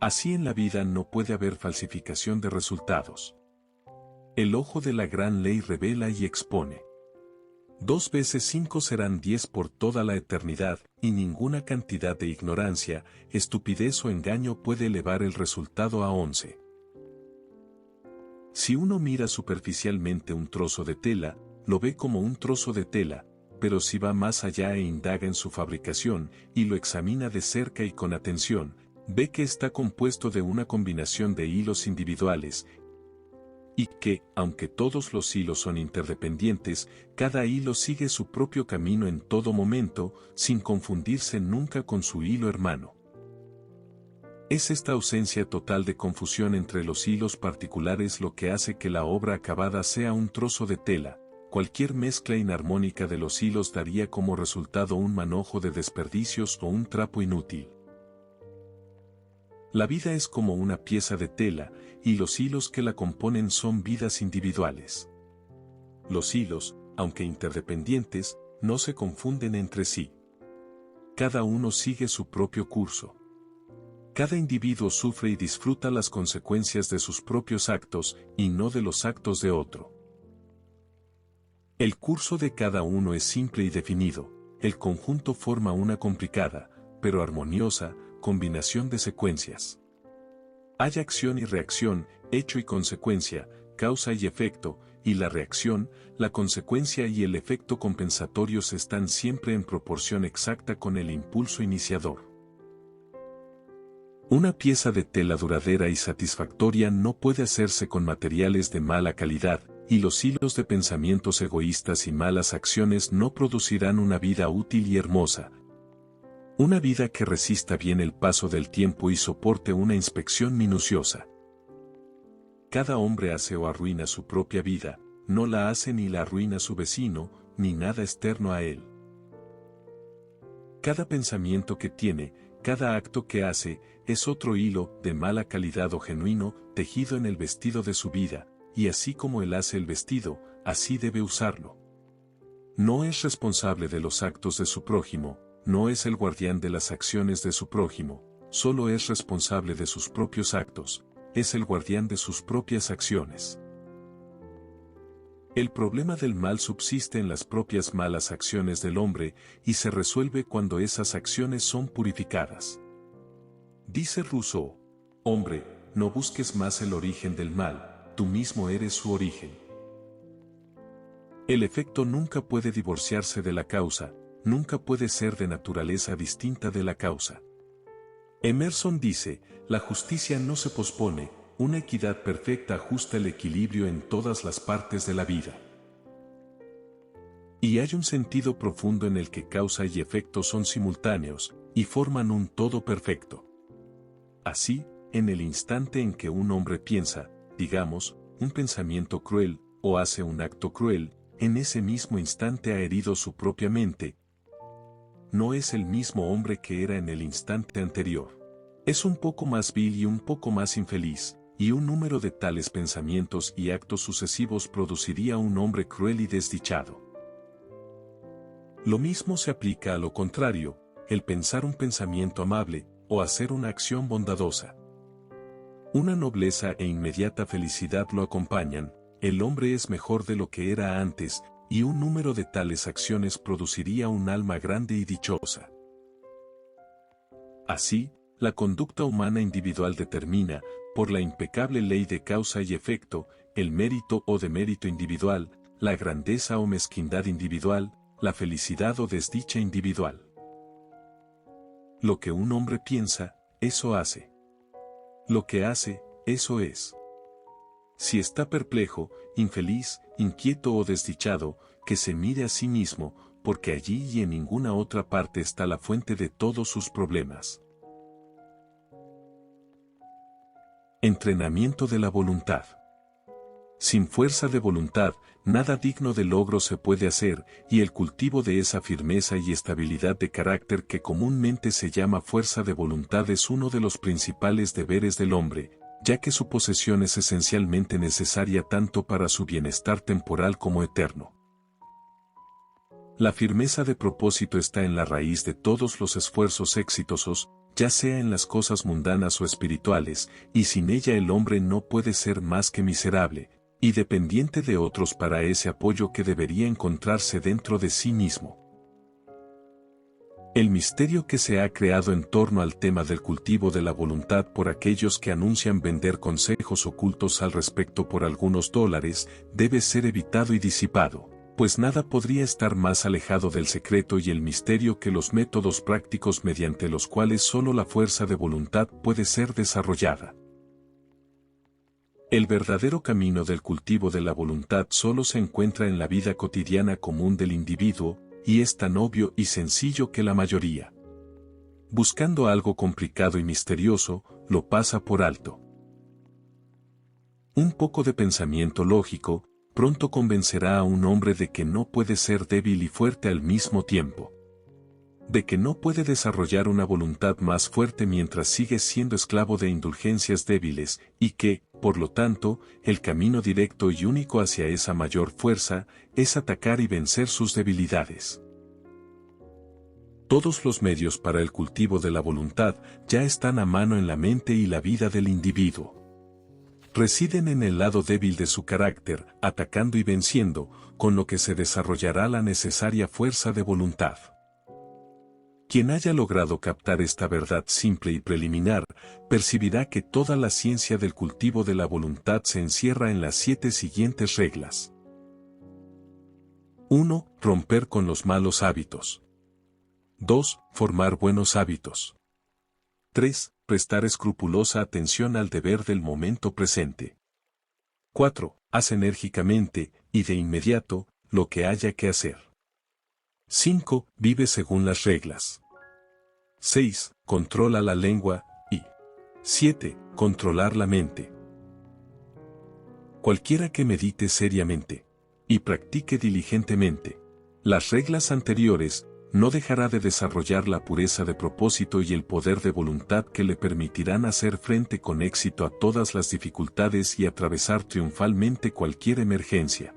B: Así en la vida no puede haber falsificación de resultados. El ojo de la gran ley revela y expone. 2 veces 5 serán 10 por toda la eternidad, y ninguna cantidad de ignorancia, estupidez o engaño puede elevar el resultado a 11. Si uno mira superficialmente un trozo de tela, lo ve como un trozo de tela, pero si va más allá e indaga en su fabricación, y lo examina de cerca y con atención, ve que está compuesto de una combinación de hilos individuales, y que, aunque todos los hilos son interdependientes, cada hilo sigue su propio camino en todo momento, sin confundirse nunca con su hilo hermano. Es esta ausencia total de confusión entre los hilos particulares lo que hace que la obra acabada sea un trozo de tela. Cualquier mezcla inarmónica de los hilos daría como resultado un manojo de desperdicios o un trapo inútil. La vida es como una pieza de tela, y los hilos que la componen son vidas individuales. Los hilos, aunque interdependientes, no se confunden entre sí. Cada uno sigue su propio curso. Cada individuo sufre y disfruta las consecuencias de sus propios actos, y no de los actos de otro. El curso de cada uno es simple y definido, el conjunto forma una complicada, pero armoniosa, combinación de secuencias. Hay acción y reacción, hecho y consecuencia, causa y efecto, y la reacción, la consecuencia y el efecto compensatorios están siempre en proporción exacta con el impulso iniciador. Una pieza de tela duradera y satisfactoria no puede hacerse con materiales de mala calidad, y los hilos de pensamientos egoístas y malas acciones no producirán una vida útil y hermosa. Una vida que resista bien el paso del tiempo y soporte una inspección minuciosa. Cada hombre hace o arruina su propia vida, no la hace ni la arruina su vecino, ni nada externo a él. Cada pensamiento que tiene, cada acto que hace, es otro hilo, de mala calidad o genuino, tejido en el vestido de su vida, y así como él hace el vestido, así debe usarlo. No es responsable de los actos de su prójimo, no es el guardián de las acciones de su prójimo, solo es responsable de sus propios actos, es el guardián de sus propias acciones. El problema del mal subsiste en las propias malas acciones del hombre y se resuelve cuando esas acciones son purificadas. Dice Rousseau: hombre, no busques más el origen del mal, tú mismo eres su origen. El efecto nunca puede divorciarse de la causa, nunca puede ser de naturaleza distinta de la causa. Emerson dice: la justicia no se pospone, una equidad perfecta ajusta el equilibrio en todas las partes de la vida. Y hay un sentido profundo en el que causa y efecto son simultáneos, y forman un todo perfecto. Así, en el instante en que un hombre piensa, digamos, un pensamiento cruel, o hace un acto cruel, en ese mismo instante ha herido su propia mente. No es el mismo hombre que era en el instante anterior. Es un poco más vil y un poco más infeliz, y un número de tales pensamientos y actos sucesivos produciría un hombre cruel y desdichado. Lo mismo se aplica a lo contrario, el pensar un pensamiento amable, o hacer una acción bondadosa. Una nobleza e inmediata felicidad lo acompañan, el hombre es mejor de lo que era antes, y un número de tales acciones produciría un alma grande y dichosa. Así, la conducta humana individual determina, por la impecable ley de causa y efecto, el mérito o demérito individual, la grandeza o mezquindad individual, la felicidad o desdicha individual. Lo que un hombre piensa, eso hace. Lo que hace, eso es. Si está perplejo, infeliz, inquieto o desdichado, que se mire a sí mismo, porque allí y en ninguna otra parte está la fuente de todos sus problemas. Entrenamiento de la voluntad. Sin fuerza de voluntad, nada digno de logro se puede hacer, y el cultivo de esa firmeza y estabilidad de carácter que comúnmente se llama fuerza de voluntad es uno de los principales deberes del hombre, ya que su posesión es esencialmente necesaria tanto para su bienestar temporal como eterno. La firmeza de propósito está en la raíz de todos los esfuerzos exitosos, ya sea en las cosas mundanas o espirituales, y sin ella el hombre no puede ser más que miserable, y dependiente de otros para ese apoyo que debería encontrarse dentro de sí mismo. El misterio que se ha creado en torno al tema del cultivo de la voluntad por aquellos que anuncian vender consejos ocultos al respecto por algunos dólares, debe ser evitado y disipado, pues nada podría estar más alejado del secreto y el misterio que los métodos prácticos mediante los cuales solo la fuerza de voluntad puede ser desarrollada. El verdadero camino del cultivo de la voluntad solo se encuentra en la vida cotidiana común del individuo, y es tan obvio y sencillo que la mayoría, buscando algo complicado y misterioso, lo pasa por alto. Un poco de pensamiento lógico, pronto convencerá a un hombre de que no puede ser débil y fuerte al mismo tiempo. De que no puede desarrollar una voluntad más fuerte mientras sigue siendo esclavo de indulgencias débiles, y que, por lo tanto, el camino directo y único hacia esa mayor fuerza, es atacar y vencer sus debilidades. Todos los medios para el cultivo de la voluntad ya están a mano en la mente y la vida del individuo. Residen en el lado débil de su carácter, atacando y venciendo, con lo que se desarrollará la necesaria fuerza de voluntad. Quien haya logrado captar esta verdad simple y preliminar, percibirá que toda la ciencia del cultivo de la voluntad se encierra en las 7 siguientes reglas. 1. Romper con los malos hábitos. 2. Formar buenos hábitos. 3. Prestar escrupulosa atención al deber del momento presente. 4. Haz enérgicamente, y de inmediato, lo que haya que hacer. 5. Vive según las reglas. 6. Controla la lengua, y 7. Controlar la mente. Cualquiera que medite seriamente, y practique diligentemente las reglas anteriores, no dejará de desarrollar la pureza de propósito y el poder de voluntad que le permitirán hacer frente con éxito a todas las dificultades y atravesar triunfalmente cualquier emergencia.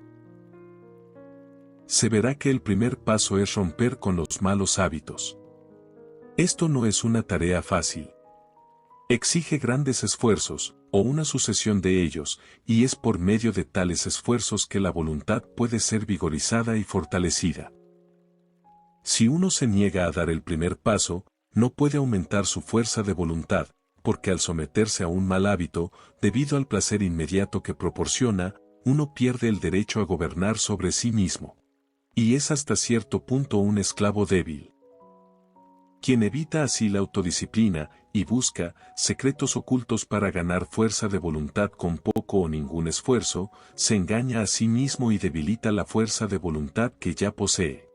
B: Se verá que el primer paso es romper con los malos hábitos. Esto no es una tarea fácil. Exige grandes esfuerzos, o una sucesión de ellos, y es por medio de tales esfuerzos que la voluntad puede ser vigorizada y fortalecida. Si uno se niega a dar el primer paso, no puede aumentar su fuerza de voluntad, porque al someterse a un mal hábito, debido al placer inmediato que proporciona, uno pierde el derecho a gobernar sobre sí mismo. Y es hasta cierto punto un esclavo débil. Quien evita así la autodisciplina, y busca secretos ocultos para ganar fuerza de voluntad con poco o ningún esfuerzo, se engaña a sí mismo y debilita la fuerza de voluntad que ya posee.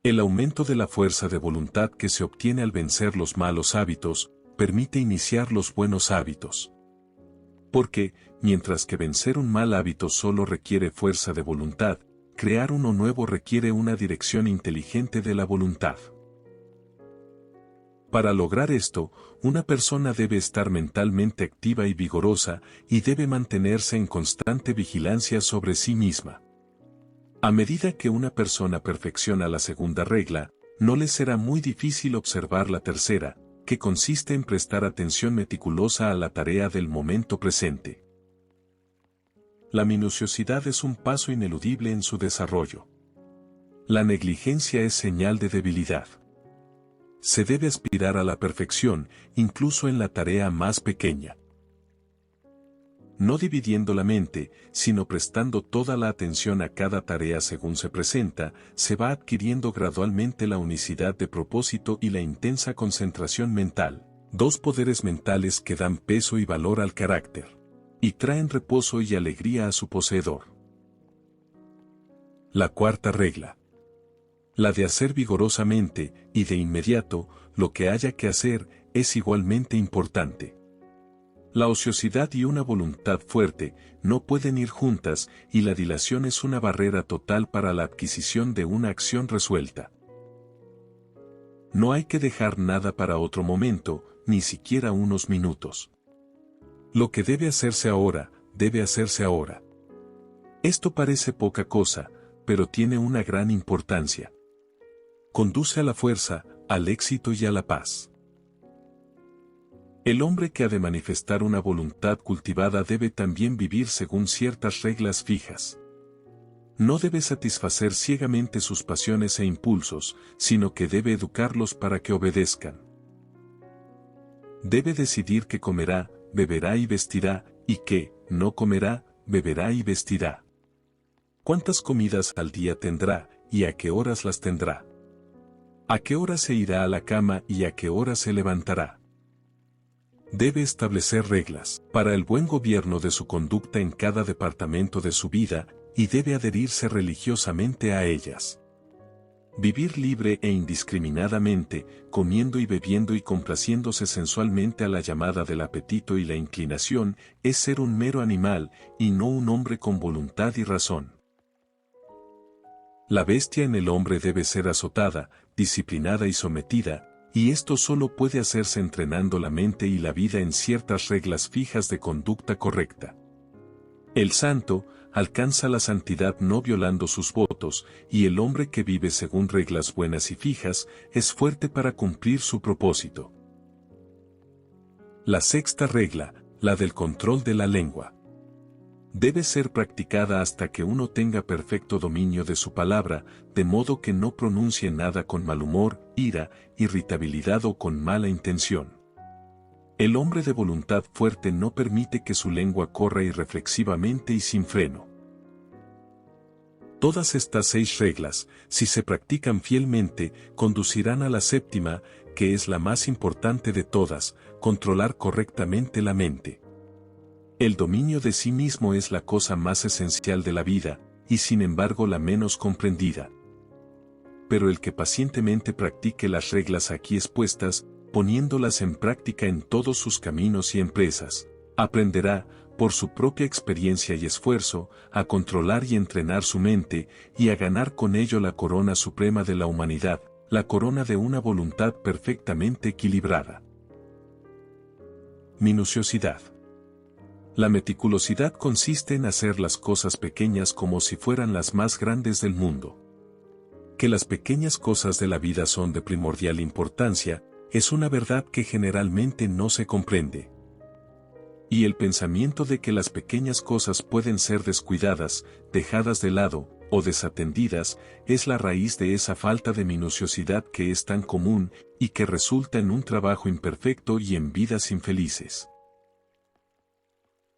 B: El aumento de la fuerza de voluntad que se obtiene al vencer los malos hábitos, permite iniciar los buenos hábitos. Porque, mientras que vencer un mal hábito solo requiere fuerza de voluntad, crear uno nuevo requiere una dirección inteligente de la voluntad. Para lograr esto, una persona debe estar mentalmente activa y vigorosa, y debe mantenerse en constante vigilancia sobre sí misma. A medida que una persona perfecciona la segunda regla, no le será muy difícil observar la tercera, que consiste en prestar atención meticulosa a la tarea del momento presente. La minuciosidad es un paso ineludible en su desarrollo. La negligencia es señal de debilidad. Se debe aspirar a la perfección, incluso en la tarea más pequeña. No dividiendo la mente, sino prestando toda la atención a cada tarea según se presenta, se va adquiriendo gradualmente la unicidad de propósito y la intensa concentración mental, dos poderes mentales que dan peso y valor al carácter, y traen reposo y alegría a su poseedor. La cuarta regla. La de hacer vigorosamente, y de inmediato, lo que haya que hacer, es igualmente importante. La ociosidad y una voluntad fuerte no pueden ir juntas, y la dilación es una barrera total para la adquisición de una acción resuelta. No hay que dejar nada para otro momento, ni siquiera unos minutos. Lo que debe hacerse ahora, debe hacerse ahora. Esto parece poca cosa, pero tiene una gran importancia. Conduce a la fuerza, al éxito y a la paz. El hombre que ha de manifestar una voluntad cultivada debe también vivir según ciertas reglas fijas. No debe satisfacer ciegamente sus pasiones e impulsos, sino que debe educarlos para que obedezcan. Debe decidir que comerá, beberá y vestirá, y que no comerá, beberá y vestirá. ¿Cuántas comidas al día tendrá, y a qué horas las tendrá? ¿A qué hora se irá a la cama y a qué hora se levantará? Debe establecer reglas para el buen gobierno de su conducta en cada departamento de su vida, y debe adherirse religiosamente a ellas. Vivir libre e indiscriminadamente, comiendo y bebiendo y complaciéndose sensualmente a la llamada del apetito y la inclinación, es ser un mero animal, y no un hombre con voluntad y razón. La bestia en el hombre debe ser azotada, disciplinada y sometida, y esto solo puede hacerse entrenando la mente y la vida en ciertas reglas fijas de conducta correcta. El santo alcanza la santidad no violando sus votos, y el hombre que vive según reglas buenas y fijas es fuerte para cumplir su propósito. La sexta regla, la del control de la lengua. Debe ser practicada hasta que uno tenga perfecto dominio de su palabra, de modo que no pronuncie nada con mal humor, ira, irritabilidad o con mala intención. El hombre de voluntad fuerte no permite que su lengua corra irreflexivamente y sin freno. Todas estas 6 reglas, si se practican fielmente, conducirán a la séptima, que es la más importante de todas, controlar correctamente la mente. El dominio de sí mismo es la cosa más esencial de la vida, y sin embargo la menos comprendida. Pero el que pacientemente practique las reglas aquí expuestas, poniéndolas en práctica en todos sus caminos y empresas, aprenderá, por su propia experiencia y esfuerzo, a controlar y entrenar su mente, y a ganar con ello la corona suprema de la humanidad, la corona de una voluntad perfectamente equilibrada. Minuciosidad. La meticulosidad consiste en hacer las cosas pequeñas como si fueran las más grandes del mundo. Que las pequeñas cosas de la vida son de primordial importancia, es una verdad que generalmente no se comprende. Y el pensamiento de que las pequeñas cosas pueden ser descuidadas, dejadas de lado, o desatendidas, es la raíz de esa falta de minuciosidad que es tan común, y que resulta en un trabajo imperfecto y en vidas infelices.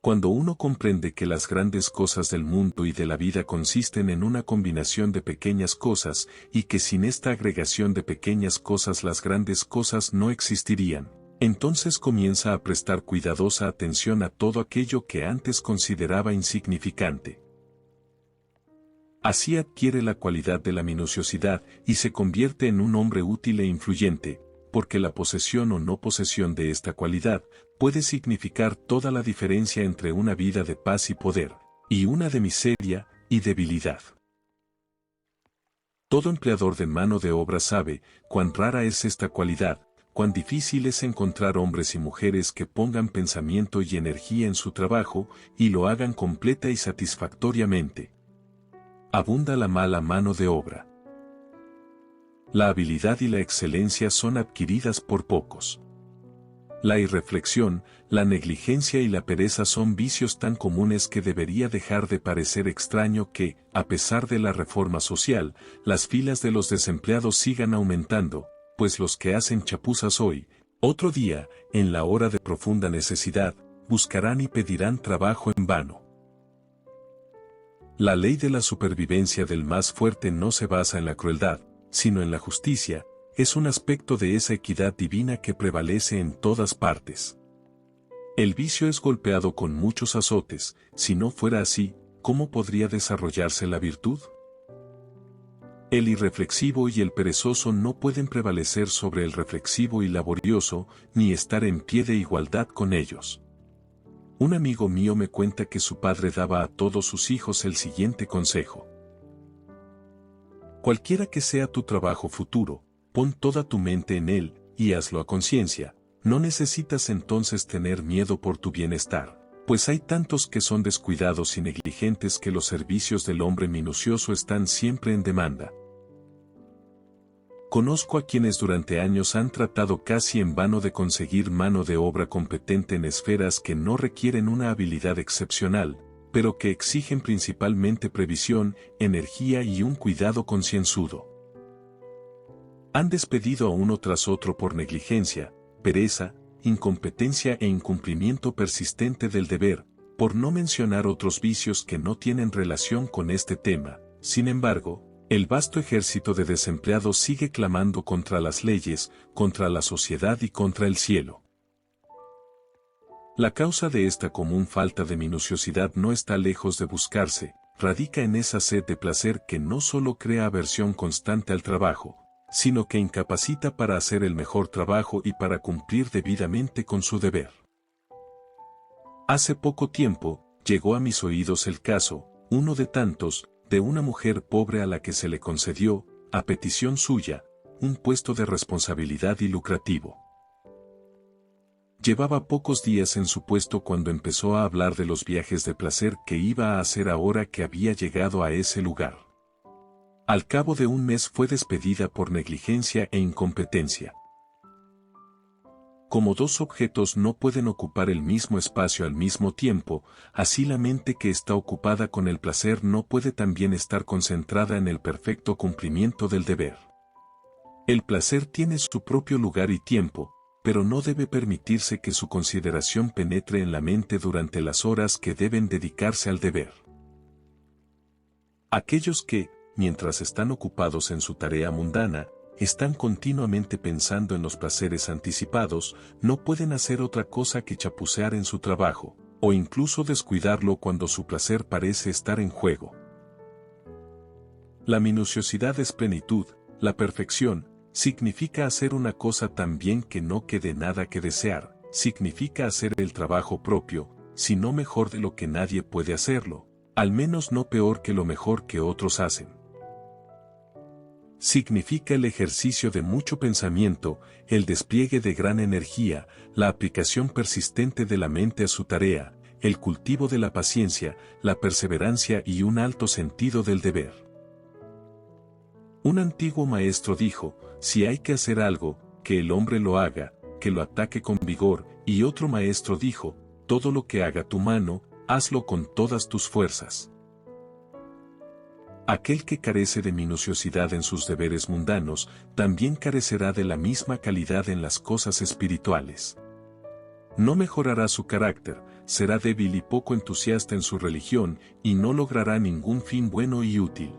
B: Cuando uno comprende que las grandes cosas del mundo y de la vida consisten en una combinación de pequeñas cosas, y que sin esta agregación de pequeñas cosas las grandes cosas no existirían, entonces comienza a prestar cuidadosa atención a todo aquello que antes consideraba insignificante. Así adquiere la cualidad de la minuciosidad y se convierte en un hombre útil e influyente, porque la posesión o no posesión de esta cualidad puede significar toda la diferencia entre una vida de paz y poder, y una de miseria y debilidad. Todo empleador de mano de obra sabe cuán rara es esta cualidad, cuán difícil es encontrar hombres y mujeres que pongan pensamiento y energía en su trabajo y lo hagan completa y satisfactoriamente. abunda la mala mano de obra. La habilidad y la excelencia son adquiridas por pocos. La irreflexión, la negligencia y la pereza son vicios tan comunes que debería dejar de parecer extraño que, a pesar de la reforma social, las filas de los desempleados sigan aumentando, pues los que hacen chapuzas hoy, otro día, en la hora de profunda necesidad, buscarán y pedirán trabajo en vano. La ley de la supervivencia del más fuerte no se basa en la crueldad, sino en la justicia. Es un aspecto de esa equidad divina que prevalece en todas partes. El vicio es golpeado con muchos azotes, si no fuera así, ¿cómo podría desarrollarse la virtud? El irreflexivo y el perezoso no pueden prevalecer sobre el reflexivo y laborioso, ni estar en pie de igualdad con ellos. Un amigo mío me cuenta que su padre daba a todos sus hijos el siguiente consejo. Cualquiera que sea tu trabajo futuro, pon toda tu mente en él, y hazlo a conciencia. No necesitas entonces tener miedo por tu bienestar, pues hay tantos que son descuidados y negligentes que los servicios del hombre minucioso están siempre en demanda. Conozco a quienes durante años han tratado casi en vano de conseguir mano de obra competente en esferas que no requieren una habilidad excepcional, pero que exigen principalmente previsión, energía y un cuidado concienzudo. Han despedido a uno tras otro por negligencia, pereza, incompetencia e incumplimiento persistente del deber, por no mencionar otros vicios que no tienen relación con este tema. Sin embargo, el vasto ejército de desempleados sigue clamando contra las leyes, contra la sociedad y contra el cielo. La causa de esta común falta de minuciosidad no está lejos de buscarse, radica en esa sed de placer que no solo crea aversión constante al trabajo, sino que incapacita para hacer el mejor trabajo y para cumplir debidamente con su deber. Hace poco tiempo, llegó a mis oídos el caso, uno de tantos, de una mujer pobre a la que se le concedió, a petición suya, un puesto de responsabilidad y lucrativo. Llevaba pocos días en su puesto cuando empezó a hablar de los viajes de placer que iba a hacer ahora que había llegado a ese lugar. Al cabo de un mes fue despedida por negligencia e incompetencia. Como dos objetos no pueden ocupar el mismo espacio al mismo tiempo, así la mente que está ocupada con el placer no puede también estar concentrada en el perfecto cumplimiento del deber. El placer tiene su propio lugar y tiempo, pero no debe permitirse que su consideración penetre en la mente durante las horas que deben dedicarse al deber. Aquellos que, mientras están ocupados en su tarea mundana, están continuamente pensando en los placeres anticipados, no pueden hacer otra cosa que chapucear en su trabajo, o incluso descuidarlo cuando su placer parece estar en juego. La minuciosidad es plenitud, la perfección, significa hacer una cosa tan bien que no quede nada que desear, significa hacer el trabajo propio, si no mejor de lo que nadie puede hacerlo, al menos no peor que lo mejor que otros hacen. Significa el ejercicio de mucho pensamiento, el despliegue de gran energía, la aplicación persistente de la mente a su tarea, el cultivo de la paciencia, la perseverancia y un alto sentido del deber. Un antiguo maestro dijo, si hay que hacer algo, que el hombre lo haga, que lo ataque con vigor, y otro maestro dijo, todo lo que haga tu mano, hazlo con todas tus fuerzas. Aquel que carece de minuciosidad en sus deberes mundanos, también carecerá de la misma calidad en las cosas espirituales. No mejorará su carácter, será débil y poco entusiasta en su religión, y no logrará ningún fin bueno y útil.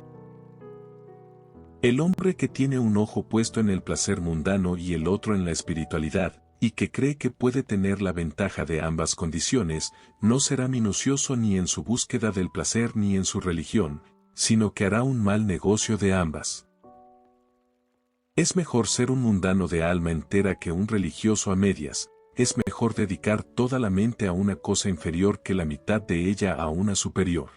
B: El hombre que tiene un ojo puesto en el placer mundano y el otro en la espiritualidad, y que cree que puede tener la ventaja de ambas condiciones, no será minucioso ni en su búsqueda del placer ni en su religión, sino que hará un mal negocio de ambas. Es mejor ser un mundano de alma entera que un religioso a medias, es mejor dedicar toda la mente a una cosa inferior que la mitad de ella a una superior.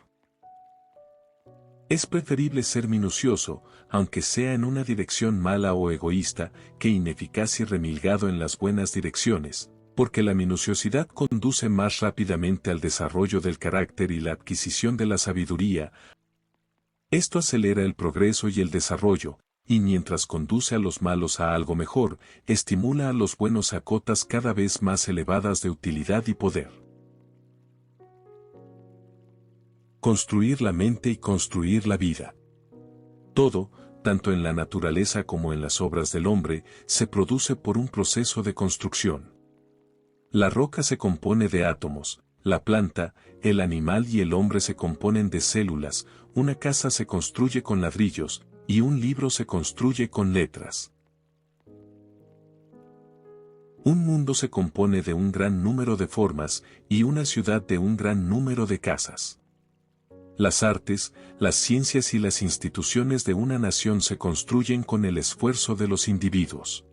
B: Es preferible ser minucioso, aunque sea en una dirección mala o egoísta, que ineficaz y remilgado en las buenas direcciones, porque la minuciosidad conduce más rápidamente al desarrollo del carácter y la adquisición de la sabiduría, Esto acelera el progreso y el desarrollo, y mientras conduce a los malos a algo mejor, estimula a los buenos a cotas cada vez más elevadas de utilidad y poder. Construir la mente y construir la vida. Todo, tanto en la naturaleza como en las obras del hombre, se produce por un proceso de construcción. La roca se compone de átomos, la planta, el animal y el hombre se componen de células, una casa se construye con ladrillos, y un libro se construye con letras. Un mundo se compone de un gran número de formas, y una ciudad de un gran número de casas. Las artes, las ciencias y las instituciones de una nación se construyen con el esfuerzo de los individuos.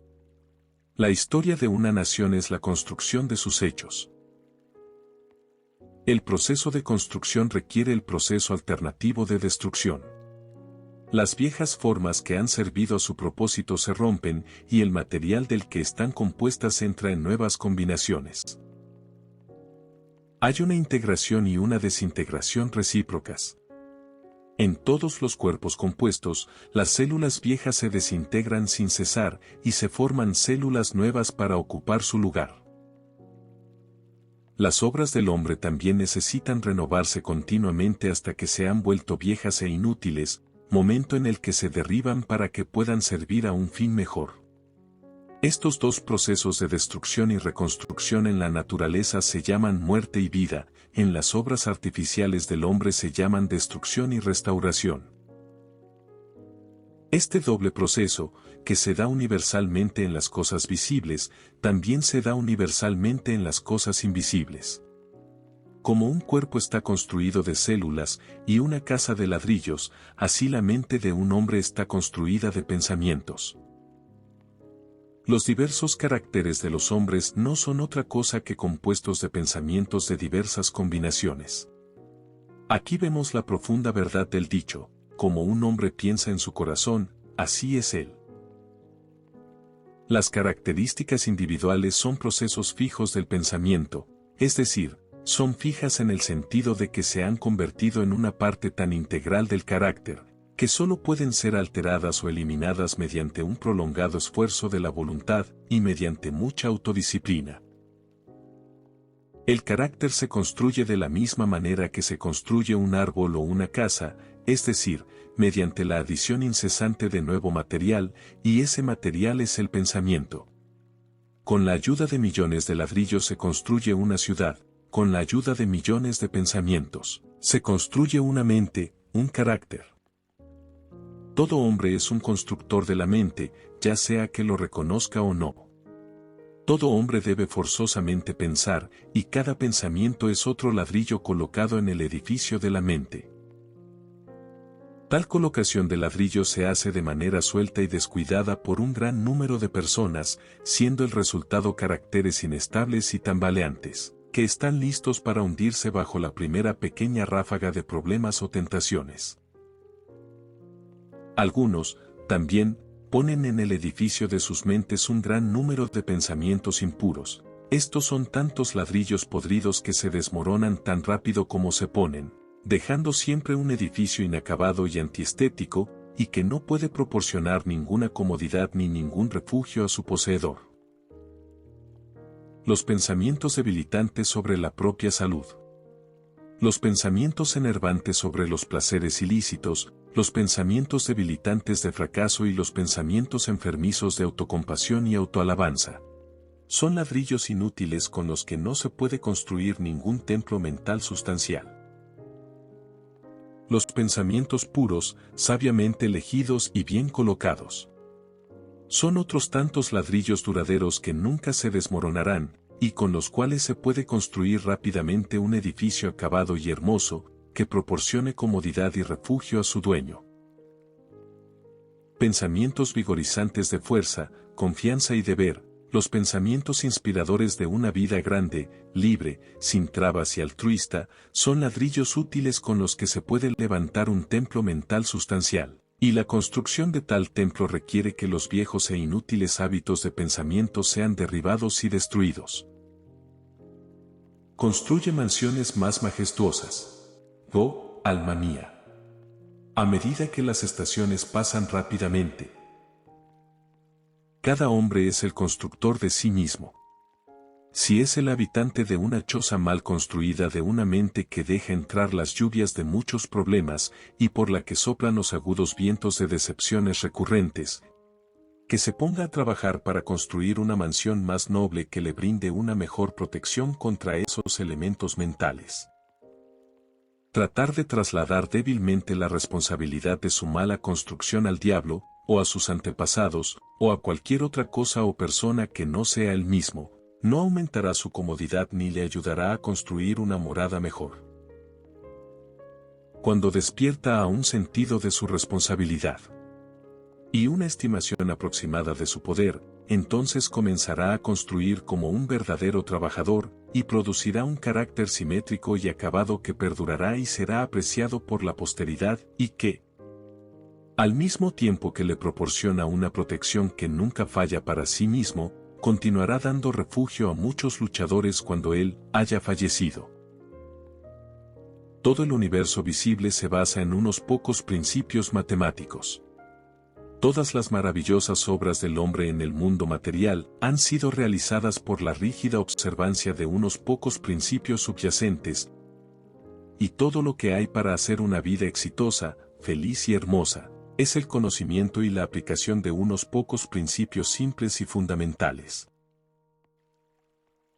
B: La historia de una nación es la construcción de sus hechos. El proceso de construcción requiere el proceso alternativo de destrucción. Las viejas formas que han servido a su propósito se rompen y el material del que están compuestas entra en nuevas combinaciones. Hay una integración y una desintegración recíprocas. En todos los cuerpos compuestos, las células viejas se desintegran sin cesar y se forman células nuevas para ocupar su lugar. Las obras del hombre también necesitan renovarse continuamente hasta que se han vuelto viejas e inútiles, momento en el que se derriban para que puedan servir a un fin mejor. Estos dos procesos de destrucción y reconstrucción en la naturaleza se llaman muerte y vida, en las obras artificiales del hombre se llaman destrucción y restauración. Este doble proceso, que se da universalmente en las cosas visibles, también se da universalmente en las cosas invisibles. Como un cuerpo está construido de células y una casa de ladrillos, así la mente de un hombre está construida de pensamientos. Los diversos caracteres de los hombres no son otra cosa que compuestos de pensamientos de diversas combinaciones. Aquí vemos la profunda verdad del dicho, como un hombre piensa en su corazón, así es él. Las características individuales son procesos fijos del pensamiento, es decir, son fijas en el sentido de que se han convertido en una parte tan integral del carácter, que solo pueden ser alteradas o eliminadas mediante un prolongado esfuerzo de la voluntad y mediante mucha autodisciplina. El carácter se construye de la misma manera que se construye un árbol o una casa, es decir, mediante la adición incesante de nuevo material, y ese material es el pensamiento. Con la ayuda de millones de ladrillos se construye una ciudad, con la ayuda de millones de pensamientos, se construye una mente, un carácter. Todo hombre es un constructor de la mente, ya sea que lo reconozca o no. Todo hombre debe forzosamente pensar, y cada pensamiento es otro ladrillo colocado en el edificio de la mente. Tal colocación de ladrillos se hace de manera suelta y descuidada por un gran número de personas, siendo el resultado caracteres inestables y tambaleantes, que están listos para hundirse bajo la primera pequeña ráfaga de problemas o tentaciones. Algunos, también, ponen en el edificio de sus mentes un gran número de pensamientos impuros. Estos son tantos ladrillos podridos que se desmoronan tan rápido como se ponen, dejando siempre un edificio inacabado y antiestético, y que no puede proporcionar ninguna comodidad ni ningún refugio a su poseedor. Los pensamientos debilitantes sobre la propia salud. Los pensamientos enervantes sobre los placeres ilícitos, los pensamientos debilitantes de fracaso y los pensamientos enfermizos de autocompasión y autoalabanza. Son ladrillos inútiles con los que no se puede construir ningún templo mental sustancial. Los pensamientos puros, sabiamente elegidos y bien colocados. Son otros tantos ladrillos duraderos que nunca se desmoronarán, y con los cuales se puede construir rápidamente un edificio acabado y hermoso, que proporcione comodidad y refugio a su dueño. Pensamientos vigorizantes de fuerza, confianza y deber, los pensamientos inspiradores de una vida grande, libre, sin trabas y altruista, son ladrillos útiles con los que se puede levantar un templo mental sustancial, y la construcción de tal templo requiere que los viejos e inútiles hábitos de pensamiento sean derribados y destruidos. Construye mansiones más majestuosas. Oh, alma mía. A medida que las estaciones pasan rápidamente, cada hombre es el constructor de sí mismo. Si es el habitante de una choza mal construida, de una mente que deja entrar las lluvias de muchos problemas y por la que soplan los agudos vientos de decepciones recurrentes, que se ponga a trabajar para construir una mansión más noble que le brinde una mejor protección contra esos elementos mentales. Tratar de trasladar débilmente la responsabilidad de su mala construcción al diablo, o a sus antepasados, o a cualquier otra cosa o persona que no sea él mismo, no aumentará su comodidad ni le ayudará a construir una morada mejor. Cuando despierta a un sentido de su responsabilidad y una estimación aproximada de su poder, entonces comenzará a construir como un verdadero trabajador, y producirá un carácter simétrico y acabado que perdurará y será apreciado por la posteridad, y que, al mismo tiempo que le proporciona una protección que nunca falla para sí mismo, continuará dando refugio a muchos luchadores cuando él haya fallecido. Todo el universo visible se basa en unos pocos principios matemáticos. Todas las maravillosas obras del hombre en el mundo material han sido realizadas por la rígida observancia de unos pocos principios subyacentes, y todo lo que hay para hacer una vida exitosa, feliz y hermosa, es el conocimiento y la aplicación de unos pocos principios simples y fundamentales.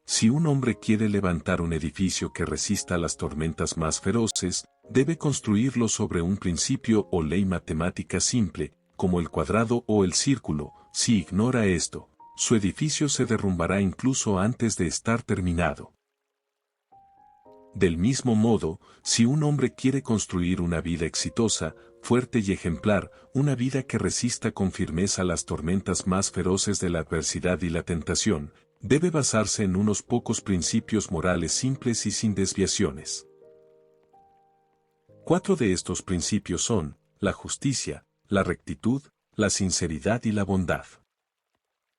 B: Si un hombre quiere levantar un edificio que resista las tormentas más feroces, debe construirlo sobre un principio o ley matemática simple, como el cuadrado o el círculo. Si ignora esto, su edificio se derrumbará incluso antes de estar terminado. Del mismo modo, si un hombre quiere construir una vida exitosa, fuerte y ejemplar, una vida que resista con firmeza las tormentas más feroces de la adversidad y la tentación, debe basarse en unos pocos principios morales simples y sin desviaciones. 4 de estos principios son: la justicia, la rectitud, la sinceridad y la bondad.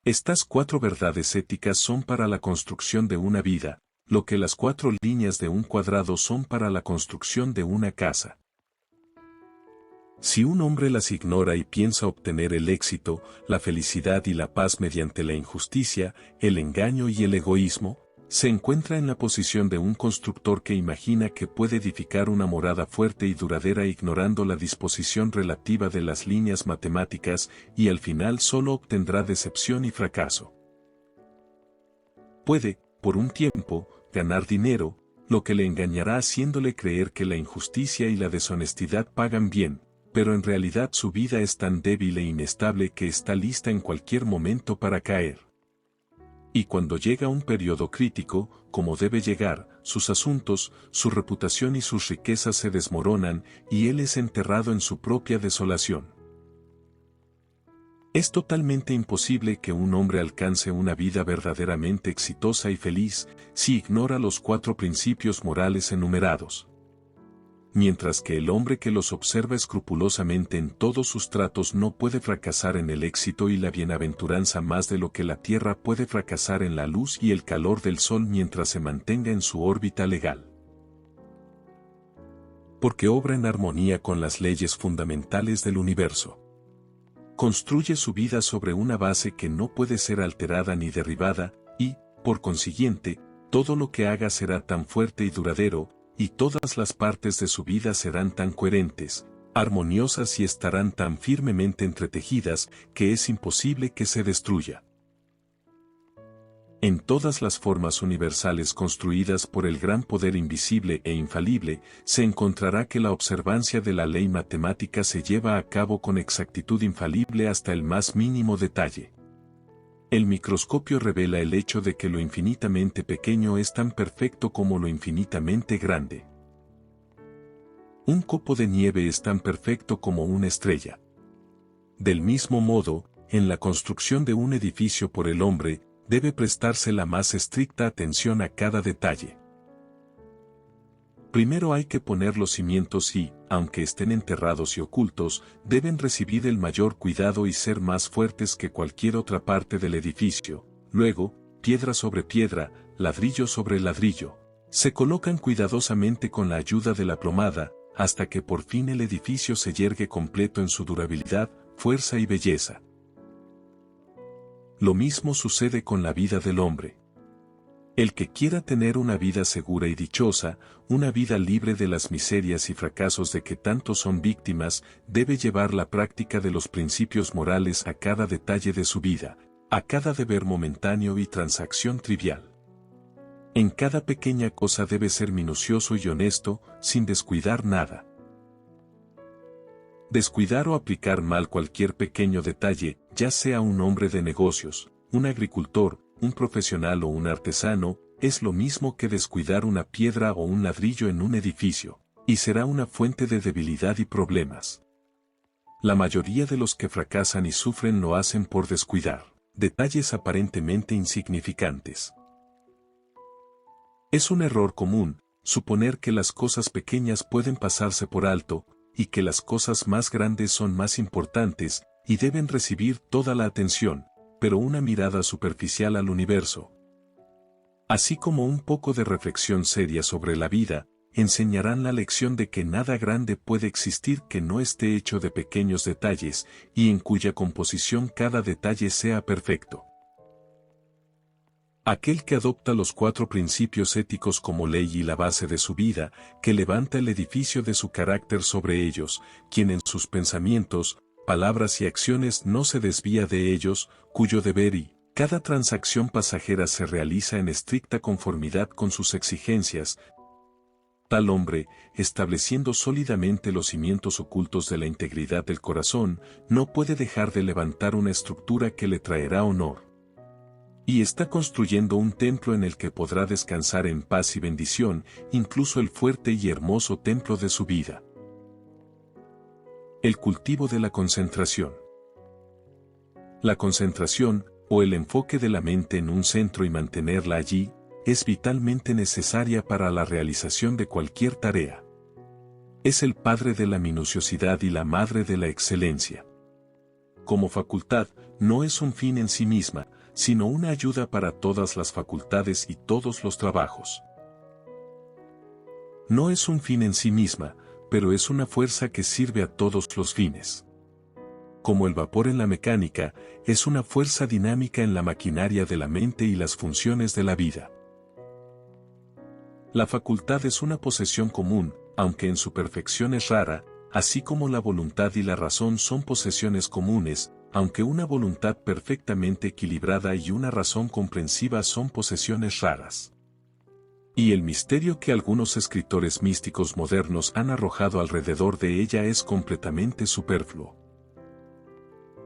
B: Estas 4 verdades éticas son para la construcción de una vida, lo que las 4 líneas de un cuadrado son para la construcción de una casa. Si un hombre las ignora y piensa obtener el éxito, la felicidad y la paz mediante la injusticia, el engaño y el egoísmo, se encuentra en la posición de un constructor que imagina que puede edificar una morada fuerte y duradera ignorando la disposición relativa de las líneas matemáticas, y al final solo obtendrá decepción y fracaso. Puede, por un tiempo, ganar dinero, lo que le engañará haciéndole creer que la injusticia y la deshonestidad pagan bien, pero en realidad su vida es tan débil e inestable que está lista en cualquier momento para caer. Y cuando llega un periodo crítico, como debe llegar, sus asuntos, su reputación y sus riquezas se desmoronan, y él es enterrado en su propia desolación. Es totalmente imposible que un hombre alcance una vida verdaderamente exitosa y feliz si ignora los 4 principios morales enumerados. Mientras que el hombre que los observa escrupulosamente en todos sus tratos no puede fracasar en el éxito y la bienaventuranza más de lo que la tierra puede fracasar en la luz y el calor del sol mientras se mantenga en su órbita legal. Porque obra en armonía con las leyes fundamentales del universo. Construye su vida sobre una base que no puede ser alterada ni derribada, y, por consiguiente, todo lo que haga será tan fuerte y duradero, y todas las partes de su vida serán tan coherentes, armoniosas y estarán tan firmemente entretejidas que es imposible que se destruya. En todas las formas universales construidas por el gran poder invisible e infalible, se encontrará que la observancia de la ley matemática se lleva a cabo con exactitud infalible hasta el más mínimo detalle. El microscopio revela el hecho de que lo infinitamente pequeño es tan perfecto como lo infinitamente grande. Un copo de nieve es tan perfecto como una estrella. Del mismo modo, en la construcción de un edificio por el hombre, debe prestarse la más estricta atención a cada detalle. Primero hay que poner los cimientos y, aunque estén enterrados y ocultos, deben recibir el mayor cuidado y ser más fuertes que cualquier otra parte del edificio. Luego, piedra sobre piedra, ladrillo sobre ladrillo, se colocan cuidadosamente con la ayuda de la plomada, hasta que por fin el edificio se yergue completo en su durabilidad, fuerza y belleza. Lo mismo sucede con la vida del hombre. El que quiera tener una vida segura y dichosa, una vida libre de las miserias y fracasos de que tanto son víctimas, debe llevar la práctica de los principios morales a cada detalle de su vida, a cada deber momentáneo y transacción trivial. En cada pequeña cosa debe ser minucioso y honesto, sin descuidar nada. Descuidar o aplicar mal cualquier pequeño detalle, ya sea un hombre de negocios, un agricultor, un profesional o un artesano, es lo mismo que descuidar una piedra o un ladrillo en un edificio, y será una fuente de debilidad y problemas. La mayoría de los que fracasan y sufren lo hacen por descuidar detalles aparentemente insignificantes. Es un error común suponer que las cosas pequeñas pueden pasarse por alto, y que las cosas más grandes son más importantes, y deben recibir toda la atención, pero una mirada superficial al universo, así como un poco de reflexión seria sobre la vida, enseñarán la lección de que nada grande puede existir que no esté hecho de pequeños detalles, y en cuya composición cada detalle sea perfecto. Aquel que adopta los 4 principios éticos como ley y la base de su vida, que levanta el edificio de su carácter sobre ellos, quien en sus pensamientos, palabras y acciones no se desvía de ellos, cuyo deber y cada transacción pasajera se realiza en estricta conformidad con sus exigencias. Tal hombre, estableciendo sólidamente los cimientos ocultos de la integridad del corazón, no puede dejar de levantar una estructura que le traerá honor. Y está construyendo un templo en el que podrá descansar en paz y bendición, incluso el fuerte y hermoso templo de su vida. El cultivo de la concentración. La concentración, o el enfoque de la mente en un centro y mantenerla allí, es vitalmente necesaria para la realización de cualquier tarea. Es el padre de la minuciosidad y la madre de la excelencia. Como facultad, no es un fin en sí misma, sino una ayuda para todas las facultades y todos los trabajos. No es un fin en sí misma, pero es una fuerza que sirve a todos los fines. Como el vapor en la mecánica, es una fuerza dinámica en la maquinaria de la mente y las funciones de la vida. La facultad es una posesión común, aunque en su perfección es rara, así como la voluntad y la razón son posesiones comunes, aunque una voluntad perfectamente equilibrada y una razón comprensiva son posesiones raras. Y el misterio que algunos escritores místicos modernos han arrojado alrededor de ella es completamente superfluo.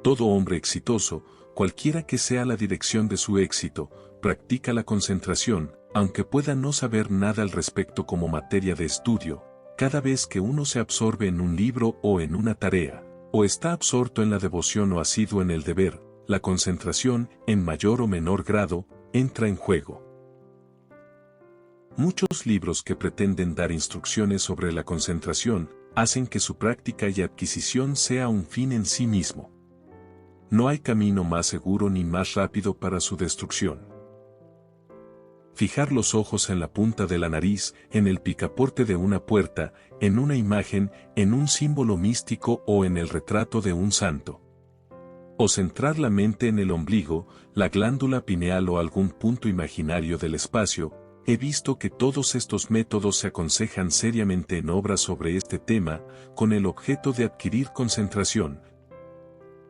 B: Todo hombre exitoso, cualquiera que sea la dirección de su éxito, practica la concentración, aunque pueda no saber nada al respecto como materia de estudio, cada vez que uno se absorbe en un libro o en una tarea, o está absorto en la devoción o asiduo en el deber, la concentración, en mayor o menor grado, entra en juego. Muchos libros que pretenden dar instrucciones sobre la concentración, hacen que su práctica y adquisición sea un fin en sí mismo. No hay camino más seguro ni más rápido para su destrucción. Fijar los ojos en la punta de la nariz, en el picaporte de una puerta, en una imagen, en un símbolo místico o en el retrato de un santo. O centrar la mente en el ombligo, la glándula pineal o algún punto imaginario del espacio. He visto que todos estos métodos se aconsejan seriamente en obras sobre este tema, con el objeto de adquirir concentración.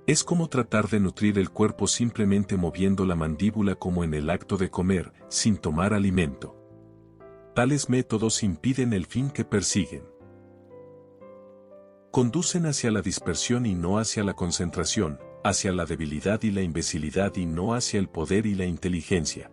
B: Es como tratar de nutrir el cuerpo simplemente moviendo la mandíbula como en el acto de comer, sin tomar alimento. Tales métodos impiden el fin que persiguen. Conducen hacia la dispersión y no hacia la concentración, hacia la debilidad y la imbecilidad y no hacia el poder y la inteligencia.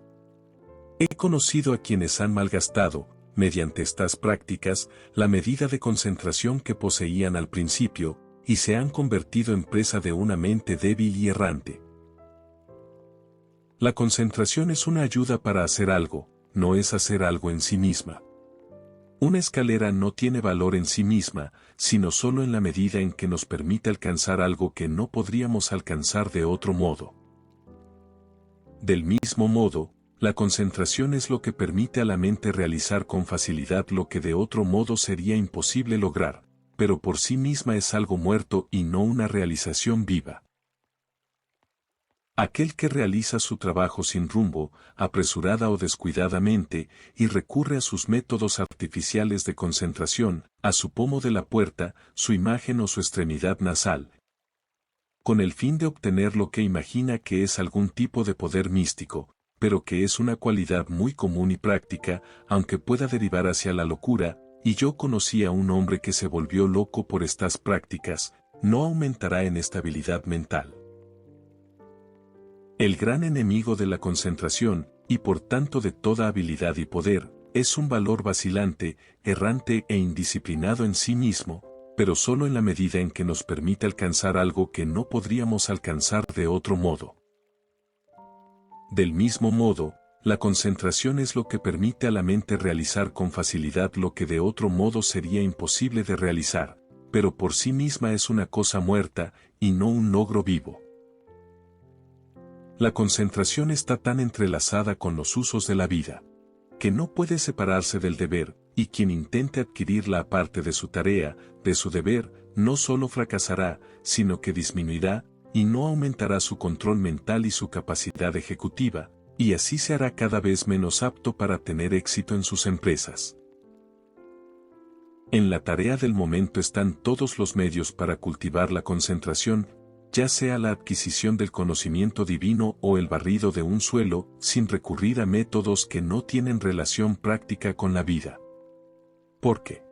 B: He conocido a quienes han malgastado, mediante estas prácticas, la medida de concentración que poseían al principio, y se han convertido en presa de una mente débil y errante. La concentración es una ayuda para hacer algo, no es hacer algo en sí misma. Una escalera no tiene valor en sí misma, sino solo en la medida en que nos permite alcanzar algo que no podríamos alcanzar de otro modo. Del mismo modo, La concentración es lo que permite a la mente realizar con facilidad lo que de otro modo sería imposible lograr, pero por sí misma es algo muerto y no una realización viva. Aquel que realiza su trabajo sin rumbo, apresurada o descuidadamente, y recurre a sus métodos artificiales de concentración, a su pomo de la puerta, su imagen o su extremidad nasal, con el fin de obtener lo que imagina que es algún tipo de poder místico, pero que es una cualidad muy común y práctica, aunque pueda derivar hacia la locura, y yo conocí a un hombre que se volvió loco por estas prácticas, no aumentará en estabilidad mental. El gran enemigo de la concentración, y por tanto de toda habilidad y poder, es un valor vacilante, errante e indisciplinado en sí mismo, pero solo en la medida en que nos permite alcanzar algo que no podríamos alcanzar de otro modo. Del mismo modo, la concentración es lo que permite a la mente realizar con facilidad lo que de otro modo sería imposible de realizar, pero por sí misma es una cosa muerta, y no un logro vivo. La concentración está tan entrelazada con los usos de la vida, que no puede separarse del deber, y quien intente adquirirla aparte de su tarea, de su deber, no solo fracasará, sino que disminuirá, y no aumentará su control mental y su capacidad ejecutiva, y así se hará cada vez menos apto para tener éxito en sus empresas. En la tarea del momento están todos los medios para cultivar la concentración, ya sea la adquisición del conocimiento divino o el barrido de un suelo, sin recurrir a métodos que no tienen relación práctica con la vida. ¿Por qué?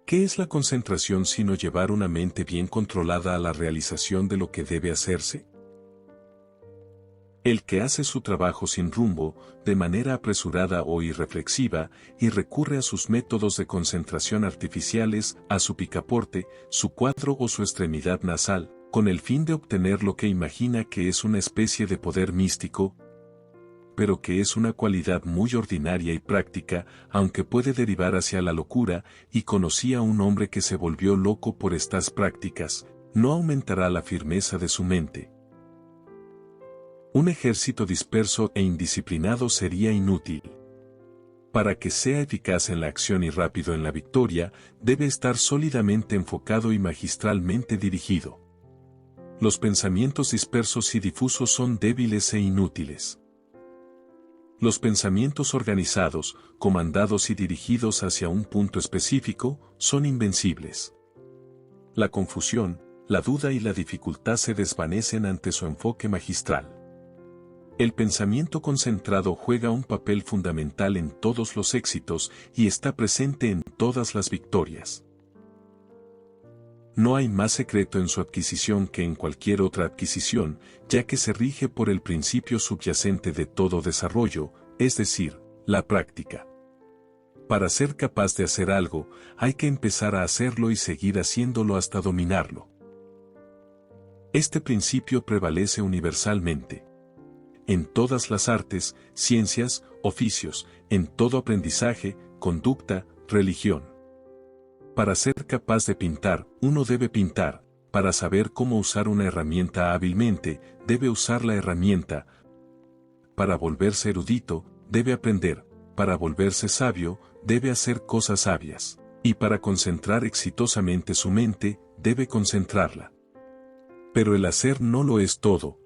B: ¿Qué es la concentración sino llevar una mente bien controlada a la realización de lo que debe hacerse? El que hace su trabajo sin rumbo, de manera apresurada o irreflexiva, y recurre a sus métodos de concentración artificiales, a su picaporte, su cuadro o su extremidad nasal, con el fin de obtener lo que imagina que es una especie de poder místico, pero que es una cualidad muy ordinaria y práctica, aunque puede derivar hacia la locura, y conocí a un hombre que se volvió loco por estas prácticas, no aumentará la firmeza de su mente. Un ejército disperso e indisciplinado sería inútil. Para que sea eficaz en la acción y rápido en la victoria, debe estar sólidamente enfocado y magistralmente dirigido. Los pensamientos dispersos y difusos son débiles e inútiles. Los pensamientos organizados, comandados y dirigidos hacia un punto específico, son invencibles. La confusión, la duda y la dificultad se desvanecen ante su enfoque magistral. El pensamiento concentrado juega un papel fundamental en todos los éxitos y está presente en todas las victorias. No hay más secreto en su adquisición que en cualquier otra adquisición, ya que se rige por el principio subyacente de todo desarrollo, es decir, la práctica. Para ser capaz de hacer algo, hay que empezar a hacerlo y seguir haciéndolo hasta dominarlo. Este principio prevalece universalmente. En todas las artes, ciencias, oficios, en todo aprendizaje, conducta, religión. Para ser capaz de pintar, uno debe pintar. Para saber cómo usar una herramienta hábilmente, debe usar la herramienta. Para volverse erudito, debe aprender. Para volverse sabio, debe hacer cosas sabias. Y para concentrar exitosamente su mente, debe concentrarla. Pero el hacer no lo es todo.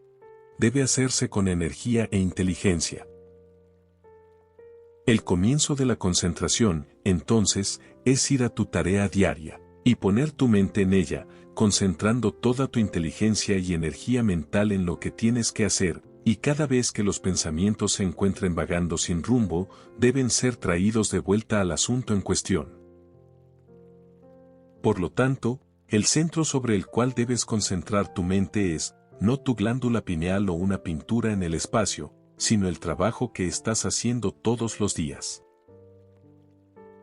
B: Debe hacerse con energía e inteligencia. El comienzo de la concentración, entonces, es ir a tu tarea diaria, y poner tu mente en ella, concentrando toda tu inteligencia y energía mental en lo que tienes que hacer, y cada vez que los pensamientos se encuentren vagando sin rumbo, deben ser traídos de vuelta al asunto en cuestión. Por lo tanto, el centro sobre el cual debes concentrar tu mente es, no tu glándula pineal o una pintura en el espacio, sino el trabajo que estás haciendo todos los días.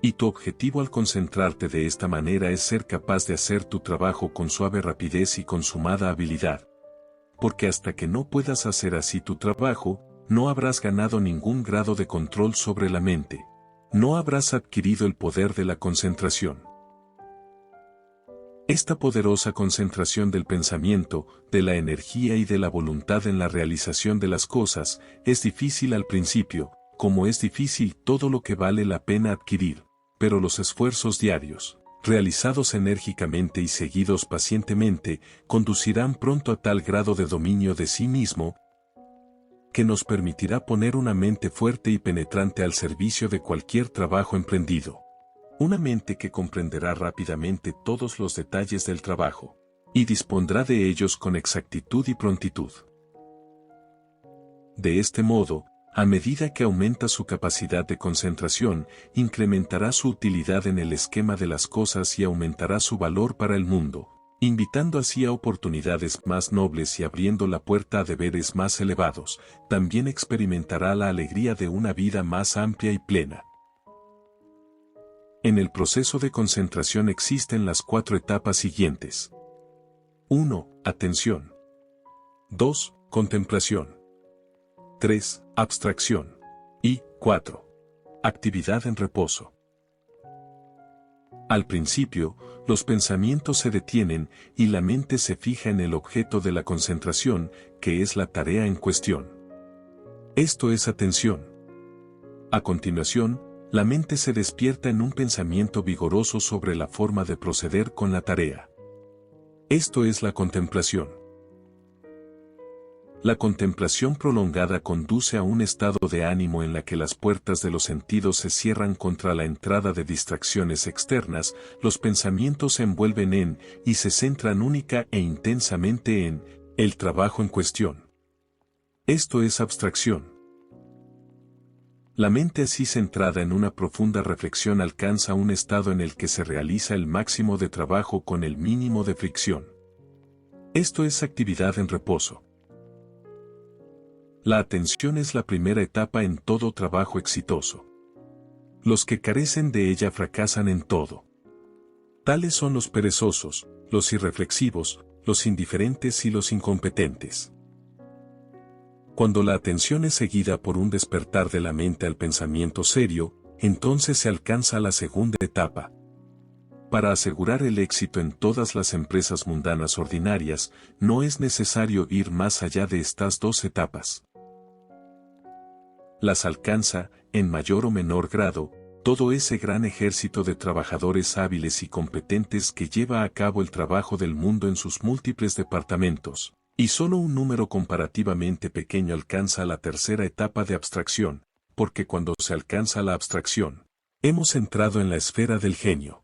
B: Y tu objetivo al concentrarte de esta manera es ser capaz de hacer tu trabajo con suave rapidez y consumada habilidad. Porque hasta que no puedas hacer así tu trabajo, no habrás ganado ningún grado de control sobre la mente. No habrás adquirido el poder de la concentración. Esta poderosa concentración del pensamiento, de la energía y de la voluntad en la realización de las cosas, es difícil al principio, como es difícil todo lo que vale la pena adquirir, pero los esfuerzos diarios, realizados enérgicamente y seguidos pacientemente, conducirán pronto a tal grado de dominio de sí mismo, que nos permitirá poner una mente fuerte y penetrante al servicio de cualquier trabajo emprendido. Una mente que comprenderá rápidamente todos los detalles del trabajo, y dispondrá de ellos con exactitud y prontitud. De este modo, a medida que aumenta su capacidad de concentración, incrementará su utilidad en el esquema de las cosas y aumentará su valor para el mundo, invitando así a oportunidades más nobles y abriendo la puerta a deberes más elevados. También experimentará la alegría de una vida más amplia y plena. En el proceso de concentración existen las 4 etapas siguientes. 1. Atención. 2. Contemplación. 3. Abstracción. Y 4. Actividad en reposo. Al principio, los pensamientos se detienen y la mente se fija en el objeto de la concentración, que es la tarea en cuestión. Esto es atención. A continuación, la mente se despierta en un pensamiento vigoroso sobre la forma de proceder con la tarea. Esto es la contemplación. La contemplación prolongada conduce a un estado de ánimo en la que las puertas de los sentidos se cierran contra la entrada de distracciones externas, los pensamientos se envuelven en, y se centran única e intensamente en, el trabajo en cuestión. Esto es abstracción. La mente así centrada en una profunda reflexión alcanza un estado en el que se realiza el máximo de trabajo con el mínimo de fricción. Esto es actividad en reposo. La atención es la primera etapa en todo trabajo exitoso. Los que carecen de ella fracasan en todo. Tales son los perezosos, los irreflexivos, los indiferentes y los incompetentes. Cuando la atención es seguida por un despertar de la mente al pensamiento serio, entonces se alcanza la segunda etapa. Para asegurar el éxito en todas las empresas mundanas ordinarias, no es necesario ir más allá de estas 2 etapas. Las alcanza, en mayor o menor grado, todo ese gran ejército de trabajadores hábiles y competentes que lleva a cabo el trabajo del mundo en sus múltiples departamentos. Y solo un número comparativamente pequeño alcanza la tercera etapa de abstracción, porque cuando se alcanza la abstracción, hemos entrado en la esfera del genio.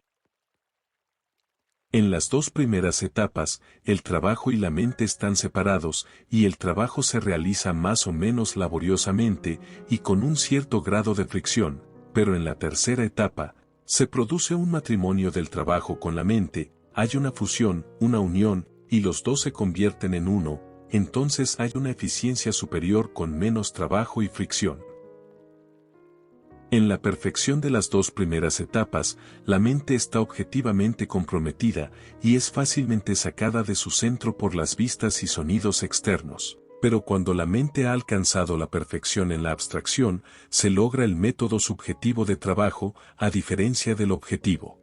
B: En las 2 primeras etapas, el trabajo y la mente están separados, y el trabajo se realiza más o menos laboriosamente y con un cierto grado de fricción, pero en la tercera etapa, se produce un matrimonio del trabajo con la mente, hay una fusión, una unión, y los 2 se convierten en uno, entonces hay una eficiencia superior con menos trabajo y fricción. En la perfección de las 2 primeras etapas, la mente está objetivamente comprometida y es fácilmente sacada de su centro por las vistas y sonidos externos. Pero cuando la mente ha alcanzado la perfección en la abstracción, se logra el método subjetivo de trabajo, a diferencia del objetivo.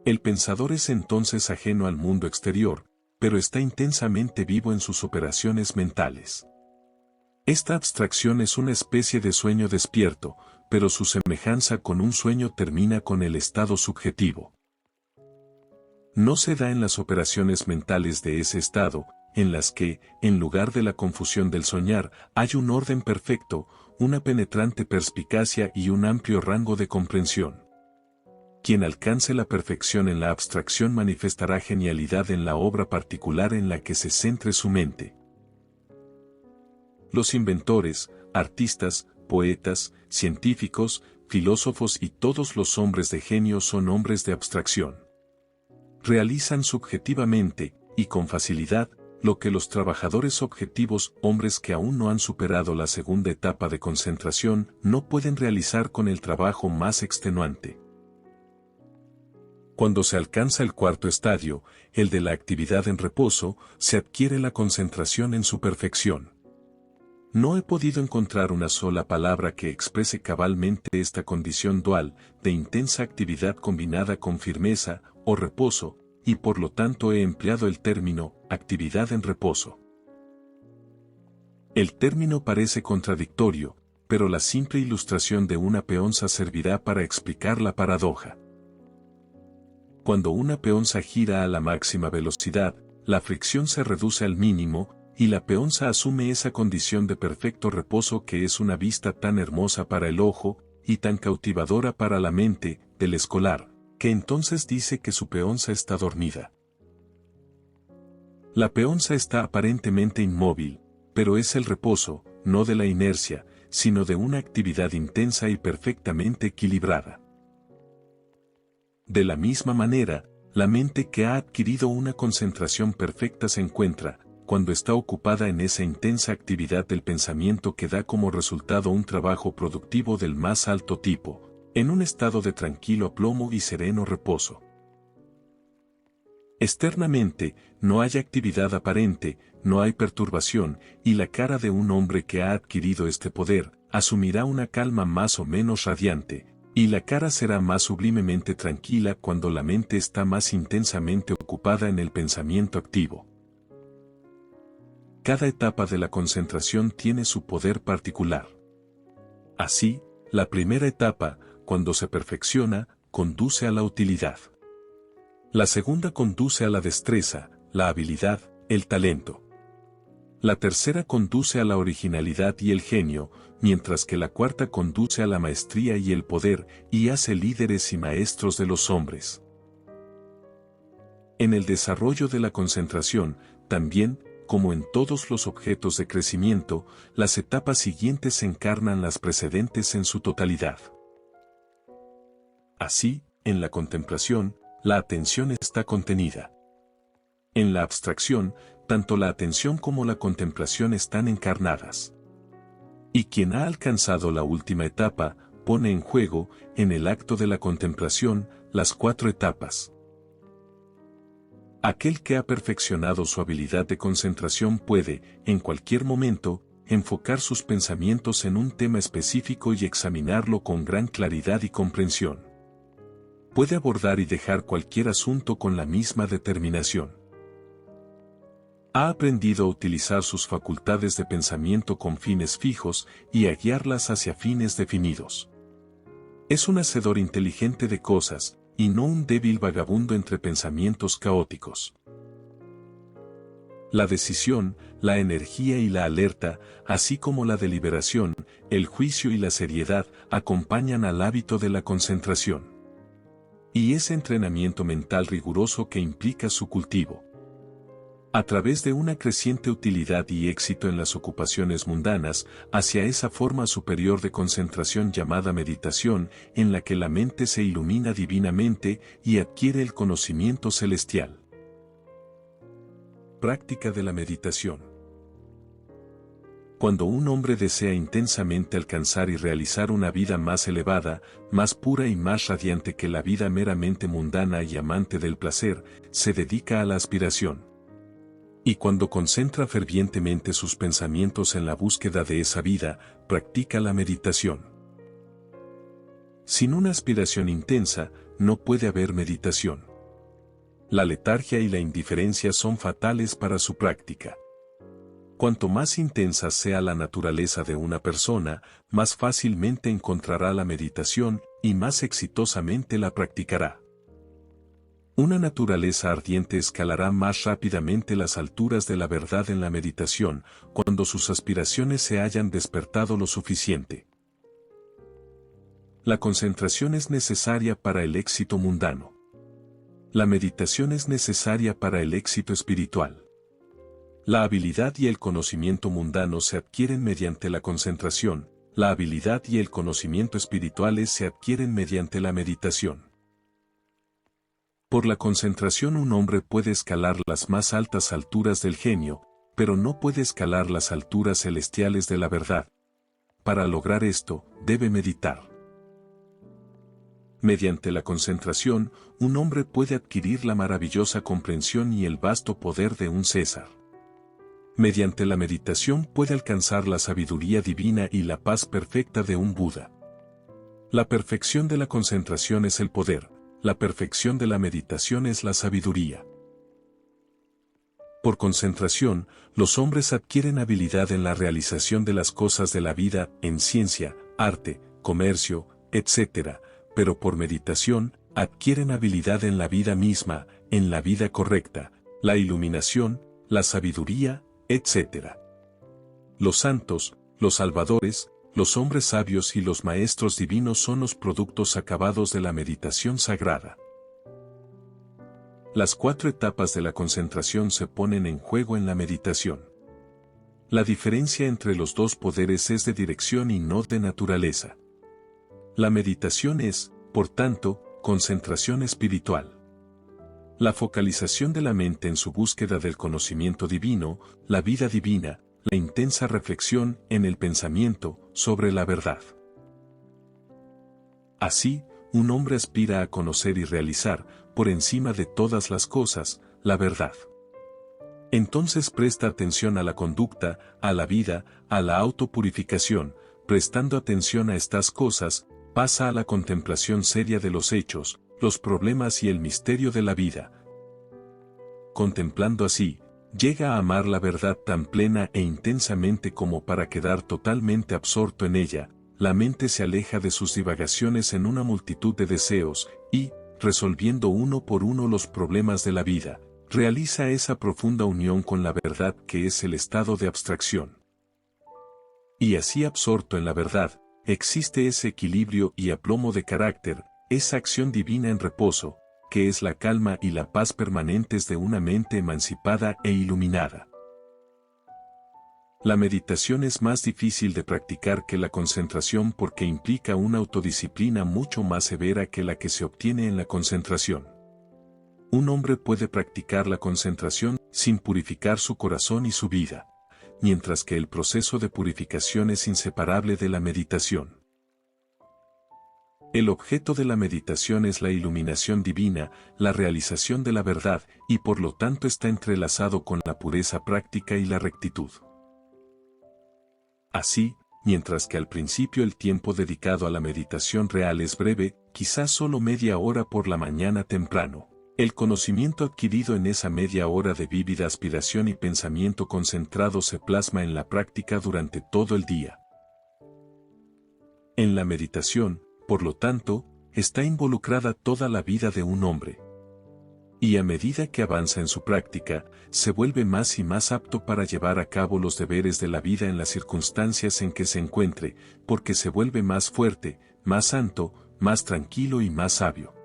B: El pensador es entonces ajeno al mundo exterior, pero está intensamente vivo en sus operaciones mentales. Esta abstracción es una especie de sueño despierto, pero su semejanza con un sueño termina con el estado subjetivo. No se da en las operaciones mentales de ese estado, en las que, en lugar de la confusión del soñar, hay un orden perfecto, una penetrante perspicacia y un amplio rango de comprensión. Quien alcance la perfección en la abstracción manifestará genialidad en la obra particular en la que se centre su mente. Los inventores, artistas, poetas, científicos, filósofos y todos los hombres de genio son hombres de abstracción. Realizan subjetivamente, y con facilidad, lo que los trabajadores objetivos, hombres que aún no han superado la segunda etapa de concentración, no pueden realizar con el trabajo más extenuante. Cuando se alcanza el 4.º estadio, el de la actividad en reposo, se adquiere la concentración en su perfección. No he podido encontrar una sola palabra que exprese cabalmente esta condición dual, de intensa actividad combinada con firmeza, o reposo, y por lo tanto he empleado el término actividad en reposo. El término parece contradictorio, pero la simple ilustración de una peonza servirá para explicar la paradoja. Cuando una peonza gira a la máxima velocidad, la fricción se reduce al mínimo, y la peonza asume esa condición de perfecto reposo que es una vista tan hermosa para el ojo, y tan cautivadora para la mente, del escolar, que entonces dice que su peonza está dormida. La peonza está aparentemente inmóvil, pero es el reposo, no de la inercia, sino de una actividad intensa y perfectamente equilibrada. De la misma manera, la mente que ha adquirido una concentración perfecta se encuentra, cuando está ocupada en esa intensa actividad del pensamiento que da como resultado un trabajo productivo del más alto tipo, en un estado de tranquilo aplomo y sereno reposo. Externamente, no hay actividad aparente, no hay perturbación, y la cara de un hombre que ha adquirido este poder, asumirá una calma más o menos radiante, y la cara será más sublimemente tranquila cuando la mente está más intensamente ocupada en el pensamiento activo. Cada etapa de la concentración tiene su poder particular. Así, la primera etapa, cuando se perfecciona, conduce a la utilidad. La segunda conduce a la destreza, la habilidad, el talento. La tercera conduce a la originalidad y el genio, mientras que la cuarta conduce a la maestría y el poder, y hace líderes y maestros de los hombres. En el desarrollo de la concentración, también, como en todos los objetos de crecimiento, las etapas siguientes encarnan las precedentes en su totalidad. Así, en la contemplación, la atención está contenida. En la abstracción, tanto la atención como la contemplación están encarnadas. Y quien ha alcanzado la última etapa, pone en juego, en el acto de la contemplación, las 4 etapas. Aquel que ha perfeccionado su habilidad de concentración puede, en cualquier momento, enfocar sus pensamientos en un tema específico y examinarlo con gran claridad y comprensión. Puede abordar y dejar cualquier asunto con la misma determinación. Ha aprendido a utilizar sus facultades de pensamiento con fines fijos y a guiarlas hacia fines definidos. Es un hacedor inteligente de cosas, y no un débil vagabundo entre pensamientos caóticos. La decisión, la energía y la alerta, así como la deliberación, el juicio y la seriedad, acompañan al hábito de la concentración. Y ese entrenamiento mental riguroso que implica su cultivo. A través de una creciente utilidad y éxito en las ocupaciones mundanas, hacia esa forma superior de concentración llamada meditación, en la que la mente se ilumina divinamente y adquiere el conocimiento celestial. Práctica de la meditación. Cuando un hombre desea intensamente alcanzar y realizar una vida más elevada, más pura y más radiante que la vida meramente mundana y amante del placer, se dedica a la aspiración. Y cuando concentra fervientemente sus pensamientos en la búsqueda de esa vida, practica la meditación. Sin una aspiración intensa, no puede haber meditación. La letargia y la indiferencia son fatales para su práctica. Cuanto más intensa sea la naturaleza de una persona, más fácilmente encontrará la meditación y más exitosamente la practicará. Una naturaleza ardiente escalará más rápidamente las alturas de la verdad en la meditación, cuando sus aspiraciones se hayan despertado lo suficiente. La concentración es necesaria para el éxito mundano. La meditación es necesaria para el éxito espiritual. La habilidad y el conocimiento mundano se adquieren mediante la concentración, la habilidad y el conocimiento espirituales se adquieren mediante la meditación. Por la concentración un hombre puede escalar las más altas alturas del genio, pero no puede escalar las alturas celestiales de la verdad. Para lograr esto, debe meditar. Mediante la concentración, un hombre puede adquirir la maravillosa comprensión y el vasto poder de un César. Mediante la meditación puede alcanzar la sabiduría divina y la paz perfecta de un Buda. La perfección de la concentración es el poder, La perfección de la meditación es la sabiduría. Por concentración, los hombres adquieren habilidad en la realización de las cosas de la vida, en ciencia, arte, comercio, etc., pero por meditación, adquieren habilidad en la vida misma, en la vida correcta, la iluminación, la sabiduría, etc. Los santos, los salvadores, los hombres sabios y los maestros divinos son los productos acabados de la meditación sagrada. Las 4 etapas de la concentración se ponen en juego en la meditación. La diferencia entre los dos poderes es de dirección y no de naturaleza. La meditación es, por tanto, concentración espiritual. La focalización de la mente en su búsqueda del conocimiento divino, la vida divina, la intensa reflexión en el pensamiento sobre la verdad. Así, un hombre aspira a conocer y realizar, por encima de todas las cosas, la verdad. Entonces presta atención a la conducta, a la vida, a la autopurificación, prestando atención a estas cosas, pasa a la contemplación seria de los hechos, los problemas y el misterio de la vida. Contemplando así, llega a amar la verdad tan plena e intensamente como para quedar totalmente absorto en ella. La mente se aleja de sus divagaciones en una multitud de deseos, y, resolviendo uno por uno los problemas de la vida, realiza esa profunda unión con la verdad que es el estado de abstracción. Y así absorto en la verdad, existe ese equilibrio y aplomo de carácter, esa acción divina en reposo, que es la calma y la paz permanentes de una mente emancipada e iluminada. La meditación es más difícil de practicar que la concentración porque implica una autodisciplina mucho más severa que la que se obtiene en la concentración. Un hombre puede practicar la concentración sin purificar su corazón y su vida, mientras que el proceso de purificación es inseparable de la meditación. El objeto de la meditación es la iluminación divina, la realización de la verdad, y por lo tanto está entrelazado con la pureza práctica y la rectitud. Así, mientras que al principio el tiempo dedicado a la meditación real es breve, quizás solo media hora por la mañana temprano, el conocimiento adquirido en esa media hora de vívida aspiración y pensamiento concentrado se plasma en la práctica durante todo el día. En la meditación, por lo tanto, está involucrada toda la vida de un hombre. Y a medida que avanza en su práctica, se vuelve más y más apto para llevar a cabo los deberes de la vida en las circunstancias en que se encuentre, porque se vuelve más fuerte, más santo, más tranquilo y más sabio.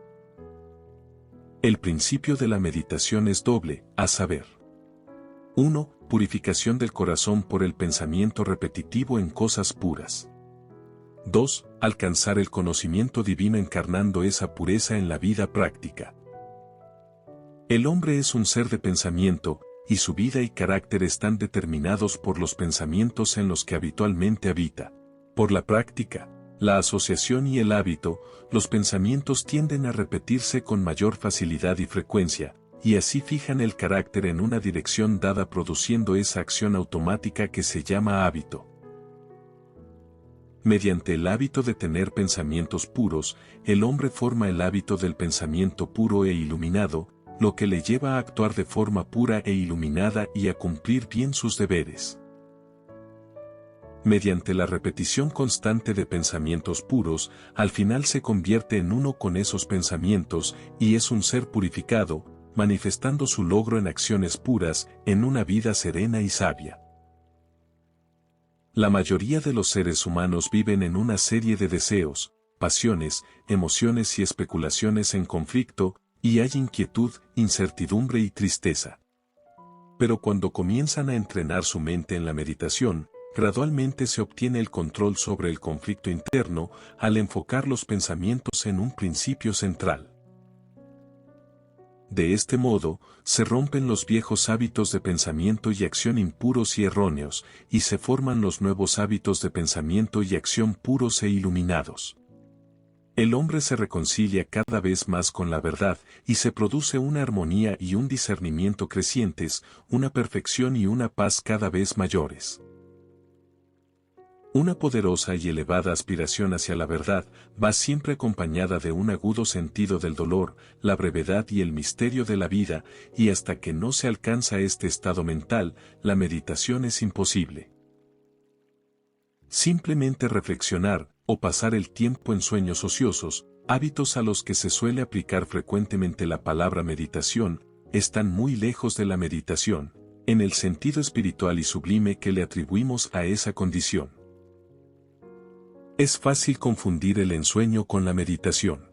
B: El principio de la meditación es doble, a saber. 1. Purificación del corazón por el pensamiento repetitivo en cosas puras. 2. Alcanzar el conocimiento divino encarnando esa pureza en la vida práctica. El hombre es un ser de pensamiento, y su vida y carácter están determinados por los pensamientos en los que habitualmente habita. Por la práctica, la asociación y el hábito, los pensamientos tienden a repetirse con mayor facilidad y frecuencia, y así fijan el carácter en una dirección dada produciendo esa acción automática que se llama hábito. Mediante el hábito de tener pensamientos puros, el hombre forma el hábito del pensamiento puro e iluminado, lo que le lleva a actuar de forma pura e iluminada y a cumplir bien sus deberes. Mediante la repetición constante de pensamientos puros, al final se convierte en uno con esos pensamientos y es un ser purificado, manifestando su logro en acciones puras, en una vida serena y sabia. La mayoría de los seres humanos viven en una serie de deseos, pasiones, emociones y especulaciones en conflicto, y hay inquietud, incertidumbre y tristeza. Pero cuando comienzan a entrenar su mente en la meditación, gradualmente se obtiene el control sobre el conflicto interno al enfocar los pensamientos en un principio central. De este modo, se rompen los viejos hábitos de pensamiento y acción impuros y erróneos, y se forman los nuevos hábitos de pensamiento y acción puros e iluminados. El hombre se reconcilia cada vez más con la verdad, y se produce una armonía y un discernimiento crecientes, una perfección y una paz cada vez mayores. Una poderosa y elevada aspiración hacia la verdad va siempre acompañada de un agudo sentido del dolor, la brevedad y el misterio de la vida, y hasta que no se alcanza este estado mental, la meditación es imposible. Simplemente reflexionar, o pasar el tiempo en sueños ociosos, hábitos a los que se suele aplicar frecuentemente la palabra meditación, están muy lejos de la meditación, en el sentido espiritual y sublime que le atribuimos a esa condición. Es fácil confundir el ensueño con la meditación.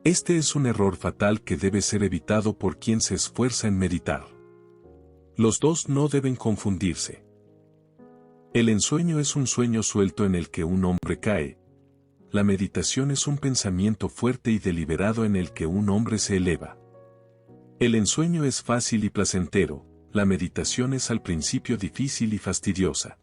B: Este es un error fatal que debe ser evitado por quien se esfuerza en meditar. Los dos no deben confundirse. El ensueño es un sueño suelto en el que un hombre cae. La meditación es un pensamiento fuerte y deliberado en el que un hombre se eleva. El ensueño es fácil y placentero, la meditación es al principio difícil y fastidiosa.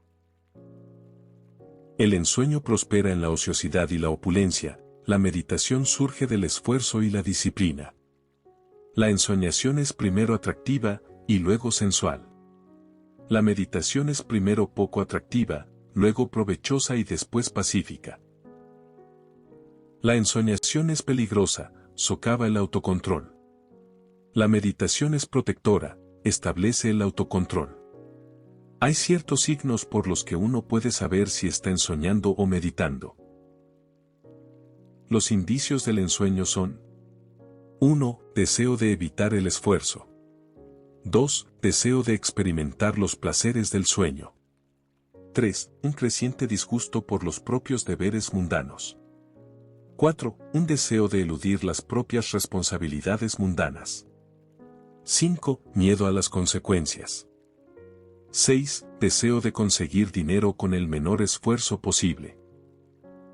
B: El ensueño prospera en la ociosidad y la opulencia, la meditación surge del esfuerzo y la disciplina. La ensoñación es primero atractiva, y luego sensual. La meditación es primero poco atractiva, luego provechosa y después pacífica. La ensoñación es peligrosa, socava el autocontrol. La meditación es protectora, establece el autocontrol. Hay ciertos signos por los que uno puede saber si está ensoñando o meditando. Los indicios del ensueño son: 1. Deseo de evitar el esfuerzo. 2. Deseo de experimentar los placeres del sueño. 3. Un creciente disgusto por los propios deberes mundanos. 4. Un deseo de eludir las propias responsabilidades mundanas. 5. Miedo a las consecuencias. 6. Deseo de conseguir dinero con el menor esfuerzo posible.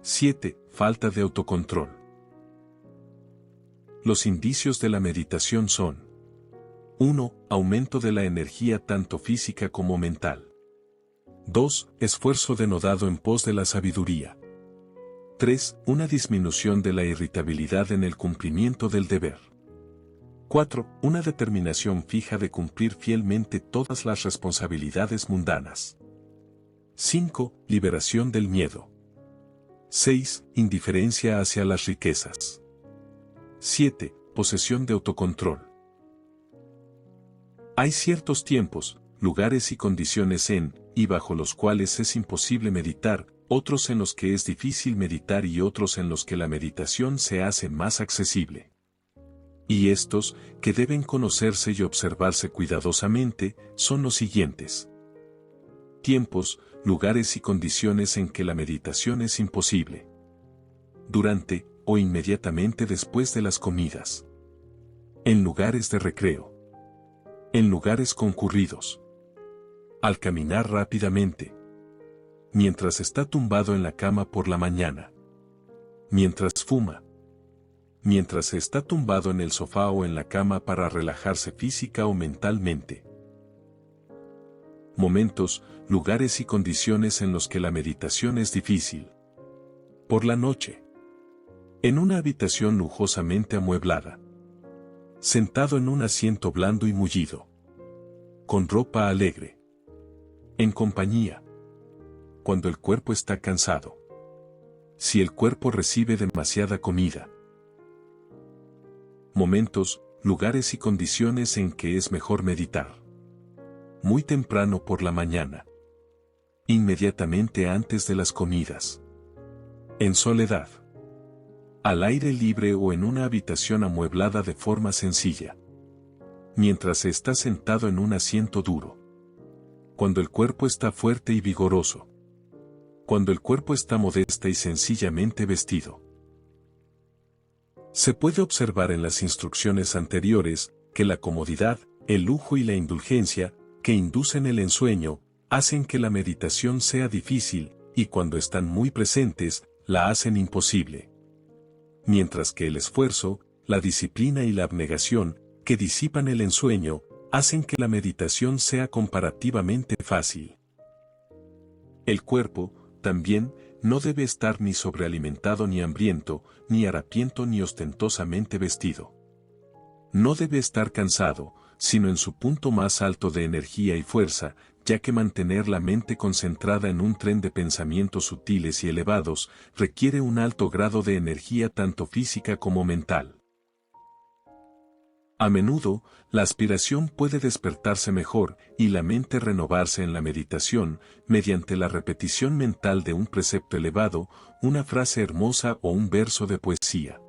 B: 7. Falta de autocontrol. Los indicios de la meditación son: 1. Aumento de la energía tanto física como mental. 2. Esfuerzo denodado en pos de la sabiduría. 3. Una disminución de la irritabilidad en el cumplimiento del deber. 4. Una determinación fija de cumplir fielmente todas las responsabilidades mundanas. 5. Liberación del miedo. 6. Indiferencia hacia las riquezas. 7. Posesión de autocontrol. Hay ciertos tiempos, lugares y condiciones en y bajo los cuales es imposible meditar, otros en los que es difícil meditar y otros en los que la meditación se hace más accesible. Y estos, que deben conocerse y observarse cuidadosamente, son los siguientes: tiempos, lugares y condiciones en que la meditación es imposible. Durante, o inmediatamente después de las comidas. En lugares de recreo. En lugares concurridos. Al caminar rápidamente. Mientras está tumbado en la cama por la mañana. Mientras fuma. Mientras está tumbado en el sofá o en la cama para relajarse física o mentalmente. Momentos, lugares y condiciones en los que la meditación es difícil. Por la noche. En una habitación lujosamente amueblada. Sentado en un asiento blando y mullido. Con ropa alegre. En compañía. Cuando el cuerpo está cansado. Si el cuerpo recibe demasiada comida. Momentos, lugares y condiciones en que es mejor meditar. Muy temprano por la mañana. Inmediatamente antes de las comidas. En soledad. Al aire libre o en una habitación amueblada de forma sencilla. Mientras se está sentado en un asiento duro. Cuando el cuerpo está fuerte y vigoroso. Cuando el cuerpo está modesta y sencillamente vestido. Se puede observar en las instrucciones anteriores, que la comodidad, el lujo y la indulgencia, que inducen el ensueño, hacen que la meditación sea difícil, y cuando están muy presentes, la hacen imposible. Mientras que el esfuerzo, la disciplina y la abnegación, que disipan el ensueño, hacen que la meditación sea comparativamente fácil. El cuerpo, también, no debe estar ni sobrealimentado ni hambriento, ni harapiento ni ostentosamente vestido. No debe estar cansado, sino en su punto más alto de energía y fuerza, ya que mantener la mente concentrada en un tren de pensamientos sutiles y elevados requiere un alto grado de energía tanto física como mental. A menudo, la aspiración puede despertarse mejor y la mente renovarse en la meditación, mediante la repetición mental de un precepto elevado, una frase hermosa o un verso de poesía.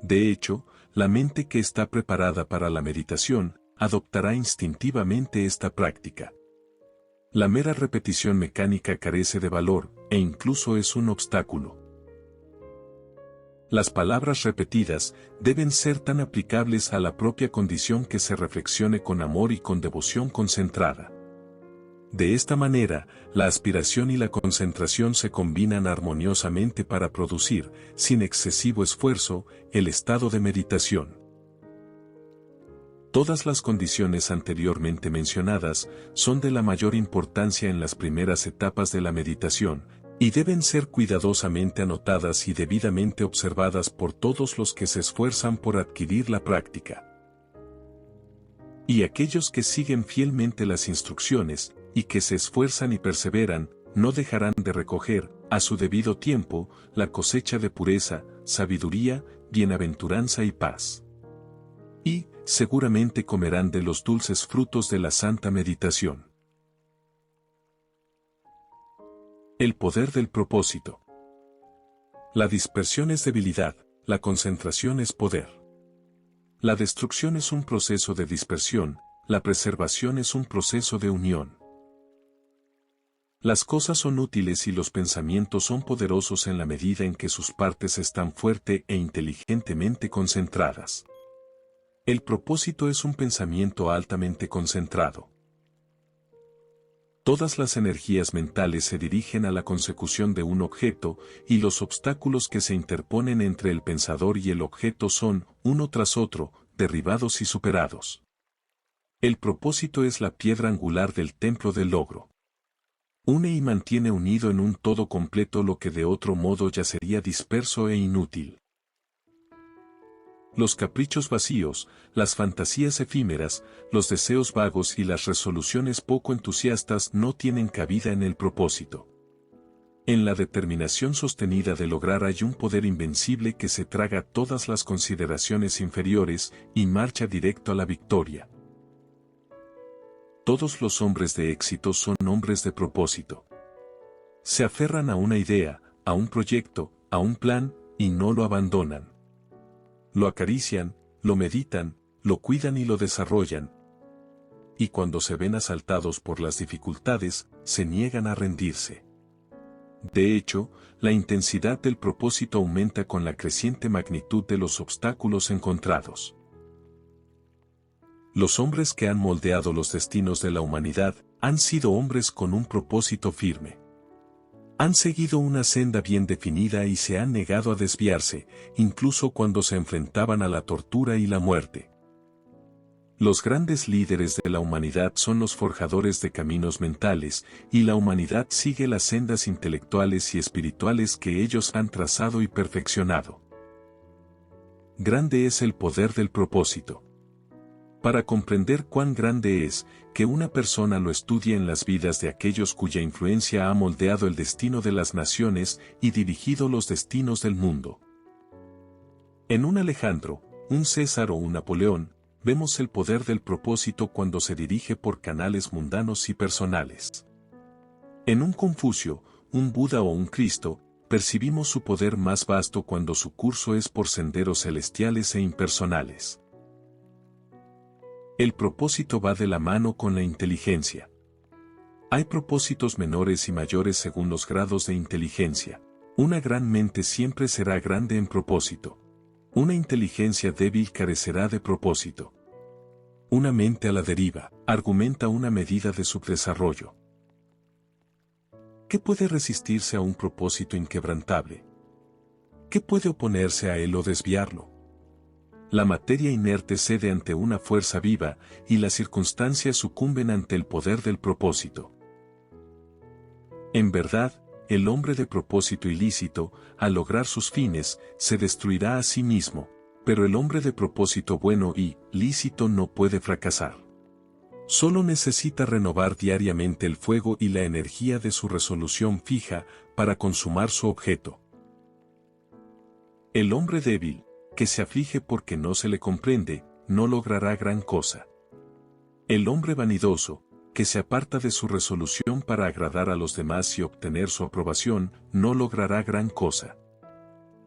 B: De hecho, la mente que está preparada para la meditación, adoptará instintivamente esta práctica. La mera repetición mecánica carece de valor, e incluso es un obstáculo. Las palabras repetidas deben ser tan aplicables a la propia condición que se reflexione con amor y con devoción concentrada. De esta manera, la aspiración y la concentración se combinan armoniosamente para producir, sin excesivo esfuerzo, el estado de meditación. Todas las condiciones anteriormente mencionadas son de la mayor importancia en las primeras etapas de la meditación, y deben ser cuidadosamente anotadas y debidamente observadas por todos los que se esfuerzan por adquirir la práctica. Y aquellos que siguen fielmente las instrucciones, y que se esfuerzan y perseveran, no dejarán de recoger, a su debido tiempo, la cosecha de pureza, sabiduría, bienaventuranza y paz. Y, seguramente comerán de los dulces frutos de la santa meditación. El poder del propósito. La dispersión es debilidad, la concentración es poder. La destrucción es un proceso de dispersión, la preservación es un proceso de unión. Las cosas son útiles y los pensamientos son poderosos en la medida en que sus partes están fuerte e inteligentemente concentradas. El propósito es un pensamiento altamente concentrado. Todas las energías mentales se dirigen a la consecución de un objeto, y los obstáculos que se interponen entre el pensador y el objeto son, uno tras otro, derribados y superados. El propósito es la piedra angular del templo del logro. Une y mantiene unido en un todo completo lo que de otro modo ya sería disperso e inútil. Los caprichos vacíos, las fantasías efímeras, los deseos vagos y las resoluciones poco entusiastas no tienen cabida en el propósito. En la determinación sostenida de lograr hay un poder invencible que se traga todas las consideraciones inferiores y marcha directo a la victoria. Todos los hombres de éxito son hombres de propósito. Se aferran a una idea, a un proyecto, a un plan, y no lo abandonan. Lo acarician, lo meditan, lo cuidan y lo desarrollan. Y cuando se ven asaltados por las dificultades, se niegan a rendirse. De hecho, la intensidad del propósito aumenta con la creciente magnitud de los obstáculos encontrados. Los hombres que han moldeado los destinos de la humanidad han sido hombres con un propósito firme. Han seguido una senda bien definida y se han negado a desviarse, incluso cuando se enfrentaban a la tortura y la muerte. Los grandes líderes de la humanidad son los forjadores de caminos mentales, y la humanidad sigue las sendas intelectuales y espirituales que ellos han trazado y perfeccionado. Grande es el poder del propósito. Para comprender cuán grande es, que una persona lo estudie en las vidas de aquellos cuya influencia ha moldeado el destino de las naciones y dirigido los destinos del mundo. En un Alejandro, un César o un Napoleón, vemos el poder del propósito cuando se dirige por canales mundanos y personales. En un Confucio, un Buda o un Cristo, percibimos su poder más vasto cuando su curso es por senderos celestiales e impersonales. El propósito va de la mano con la inteligencia. Hay propósitos menores y mayores según los grados de inteligencia. Una gran mente siempre será grande en propósito. Una inteligencia débil carecerá de propósito. Una mente a la deriva argumenta una medida de subdesarrollo. ¿Qué puede resistirse a un propósito inquebrantable? ¿Qué puede oponerse a él o desviarlo? La materia inerte cede ante una fuerza viva, y las circunstancias sucumben ante el poder del propósito. En verdad, el hombre de propósito ilícito, al lograr sus fines, se destruirá a sí mismo, Pero el hombre de propósito bueno y lícito no puede fracasar. Solo necesita renovar diariamente el fuego y la energía de su resolución fija para consumar su objeto. El hombre débil, que se aflige porque no se le comprende, no logrará gran cosa. El hombre vanidoso, que se aparta de su resolución para agradar a los demás y obtener su aprobación, no logrará gran cosa.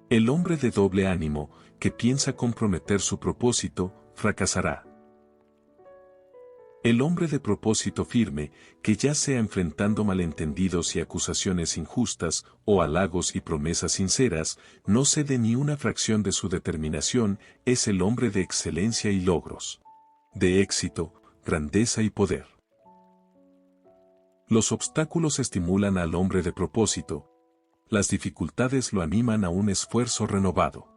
B: El hombre de doble ánimo, que piensa comprometer su propósito, fracasará. El hombre de propósito firme, que ya sea enfrentando malentendidos y acusaciones injustas, o halagos y promesas sinceras, no cede ni una fracción de su determinación, es el hombre de excelencia y logros. De éxito, grandeza y poder. Los obstáculos estimulan al hombre de propósito. Las dificultades lo animan a un esfuerzo renovado.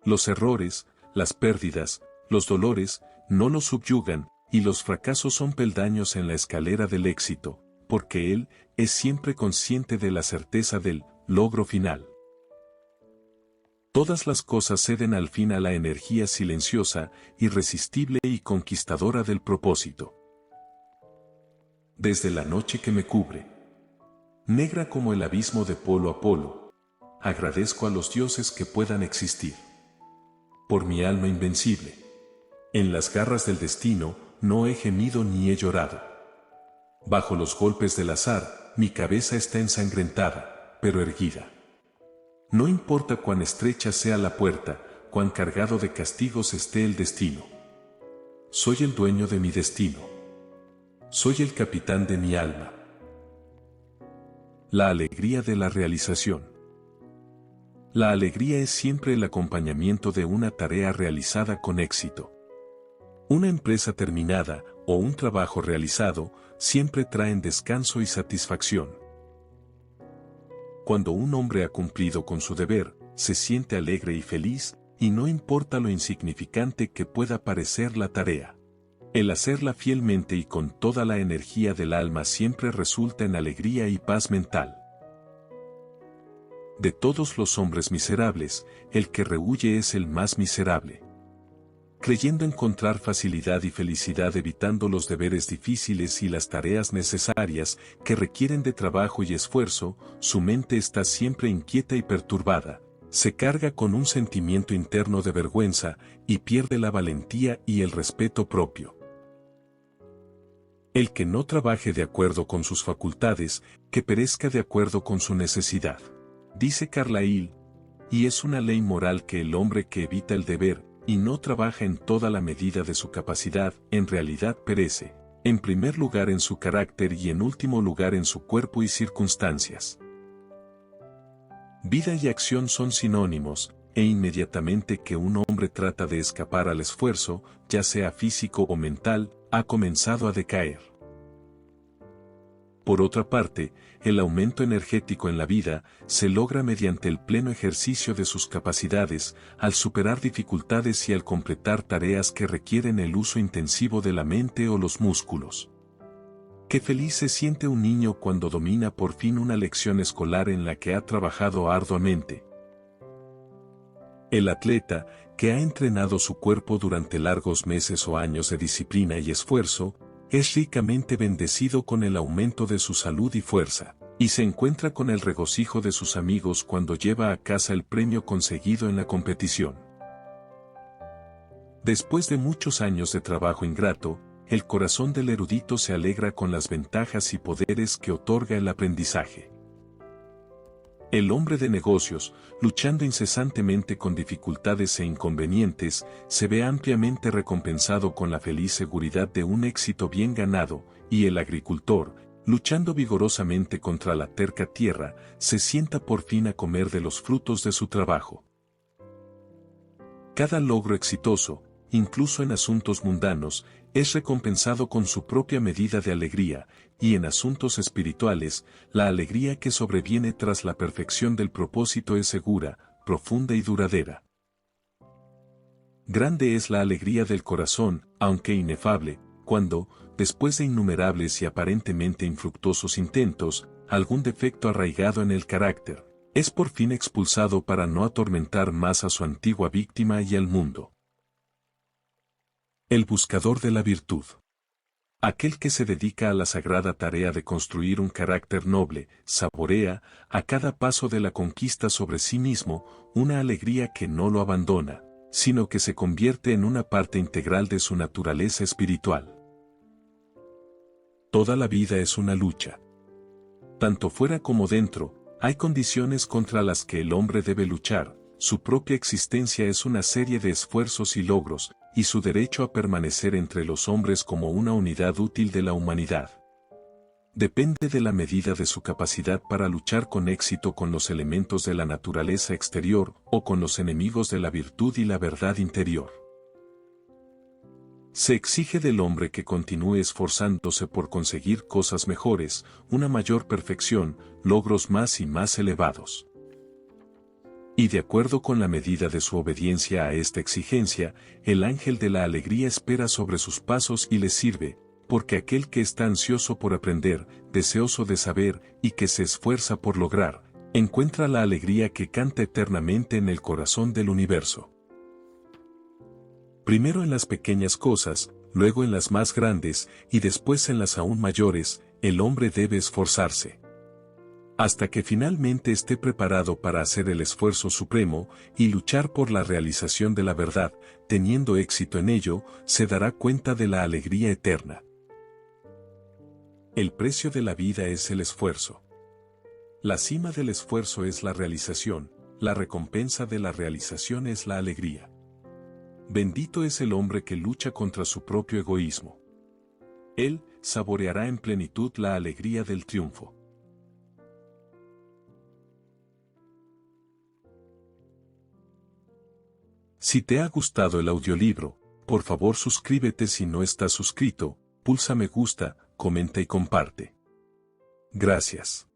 B: Los errores, las pérdidas, los dolores, no lo subyugan, y los fracasos son peldaños en la escalera del éxito, porque él es siempre consciente de la certeza del logro final. Todas las cosas ceden al fin a la energía silenciosa, irresistible y conquistadora del propósito. Desde la noche que me cubre, negra como el abismo de polo a polo, agradezco a los dioses que puedan existir. Por mi alma invencible, en las garras del destino, no he gemido ni he llorado. Bajo los golpes del azar, mi cabeza está ensangrentada, pero erguida. No importa cuán estrecha sea la puerta, cuán cargado de castigos esté el destino. Soy el dueño de mi destino. Soy el capitán de mi alma. La alegría de la realización. La alegría es siempre el acompañamiento de una tarea realizada con éxito. Una empresa terminada, o un trabajo realizado, siempre traen descanso y satisfacción. Cuando un hombre ha cumplido con su deber, se siente alegre y feliz, y no importa lo insignificante que pueda parecer la tarea. El hacerla fielmente y con toda la energía del alma siempre resulta en alegría y paz mental. De todos los hombres miserables, el que rehuye es el más miserable. Creyendo encontrar facilidad y felicidad evitando los deberes difíciles y las tareas necesarias que requieren de trabajo y esfuerzo, su mente está siempre inquieta y perturbada, se carga con un sentimiento interno de vergüenza y pierde la valentía y el respeto propio. El que no trabaje de acuerdo con sus facultades, que perezca de acuerdo con su necesidad. Dice Carlyle, y es una ley moral que el hombre que evita el deber, y no trabaja en toda la medida de su capacidad, en realidad perece, en primer lugar en su carácter y en último lugar en su cuerpo y circunstancias. Vida y acción son sinónimos, e inmediatamente que un hombre trata de escapar al esfuerzo, ya sea físico o mental, ha comenzado a decaer. Por otra parte, el aumento energético en la vida se logra mediante el pleno ejercicio de sus capacidades, al superar dificultades y al completar tareas que requieren el uso intensivo de la mente o los músculos. Qué feliz se siente un niño cuando domina por fin una lección escolar en la que ha trabajado arduamente. El atleta, que ha entrenado su cuerpo durante largos meses o años de disciplina y esfuerzo, es ricamente bendecido con el aumento de su salud y fuerza, y se encuentra con el regocijo de sus amigos cuando lleva a casa el premio conseguido en la competición. Después de muchos años de trabajo ingrato, el corazón del erudito se alegra con las ventajas y poderes que otorga el aprendizaje. El hombre de negocios, luchando incesantemente con dificultades e inconvenientes, se ve ampliamente recompensado con la feliz seguridad de un éxito bien ganado, y el agricultor, luchando vigorosamente contra la terca tierra, se sienta por fin a comer de los frutos de su trabajo. Cada logro exitoso, incluso en asuntos mundanos, es recompensado con su propia medida de alegría, y en asuntos espirituales, la alegría que sobreviene tras la perfección del propósito es segura, profunda y duradera. Grande es la alegría del corazón, aunque inefable, cuando, después de innumerables y aparentemente infructuosos intentos, algún defecto arraigado en el carácter, Es por fin expulsado para no atormentar más a su antigua víctima y al mundo. El buscador de la virtud. Aquel que se dedica a la sagrada tarea de construir un carácter noble, saborea, a cada paso de la conquista sobre sí mismo, una alegría que no lo abandona, sino que se convierte en una parte integral de su naturaleza espiritual. Toda la vida es una lucha. Tanto fuera como dentro, hay condiciones contra las que el hombre debe luchar, su propia existencia es una serie de esfuerzos y logros, y su derecho a permanecer entre los hombres como una unidad útil de la humanidad. Depende de la medida de su capacidad para luchar con éxito con los elementos de la naturaleza exterior o con los enemigos de la virtud y la verdad interior. Se exige del hombre que continúe esforzándose por conseguir cosas mejores, una mayor perfección, logros más y más elevados. Y de acuerdo con la medida de su obediencia a esta exigencia, el ángel de la alegría espera sobre sus pasos y les sirve, porque aquel que está ansioso por aprender, deseoso de saber y que se esfuerza por lograr, encuentra la alegría que canta eternamente en el corazón del universo. Primero en las pequeñas cosas, luego en las más grandes y después en las aún mayores, el hombre debe esforzarse. Hasta que finalmente esté preparado para hacer el esfuerzo supremo y luchar por la realización de la verdad, teniendo éxito en ello, se dará cuenta de la alegría eterna. El precio de la vida es el esfuerzo. La cima del esfuerzo es la realización, la recompensa de la realización es la alegría. Bendito es el hombre que lucha contra su propio egoísmo. Él saboreará en plenitud la alegría del triunfo. Si te ha gustado el audiolibro, por favor suscríbete si no estás suscrito, pulsa me gusta, comenta y comparte. Gracias.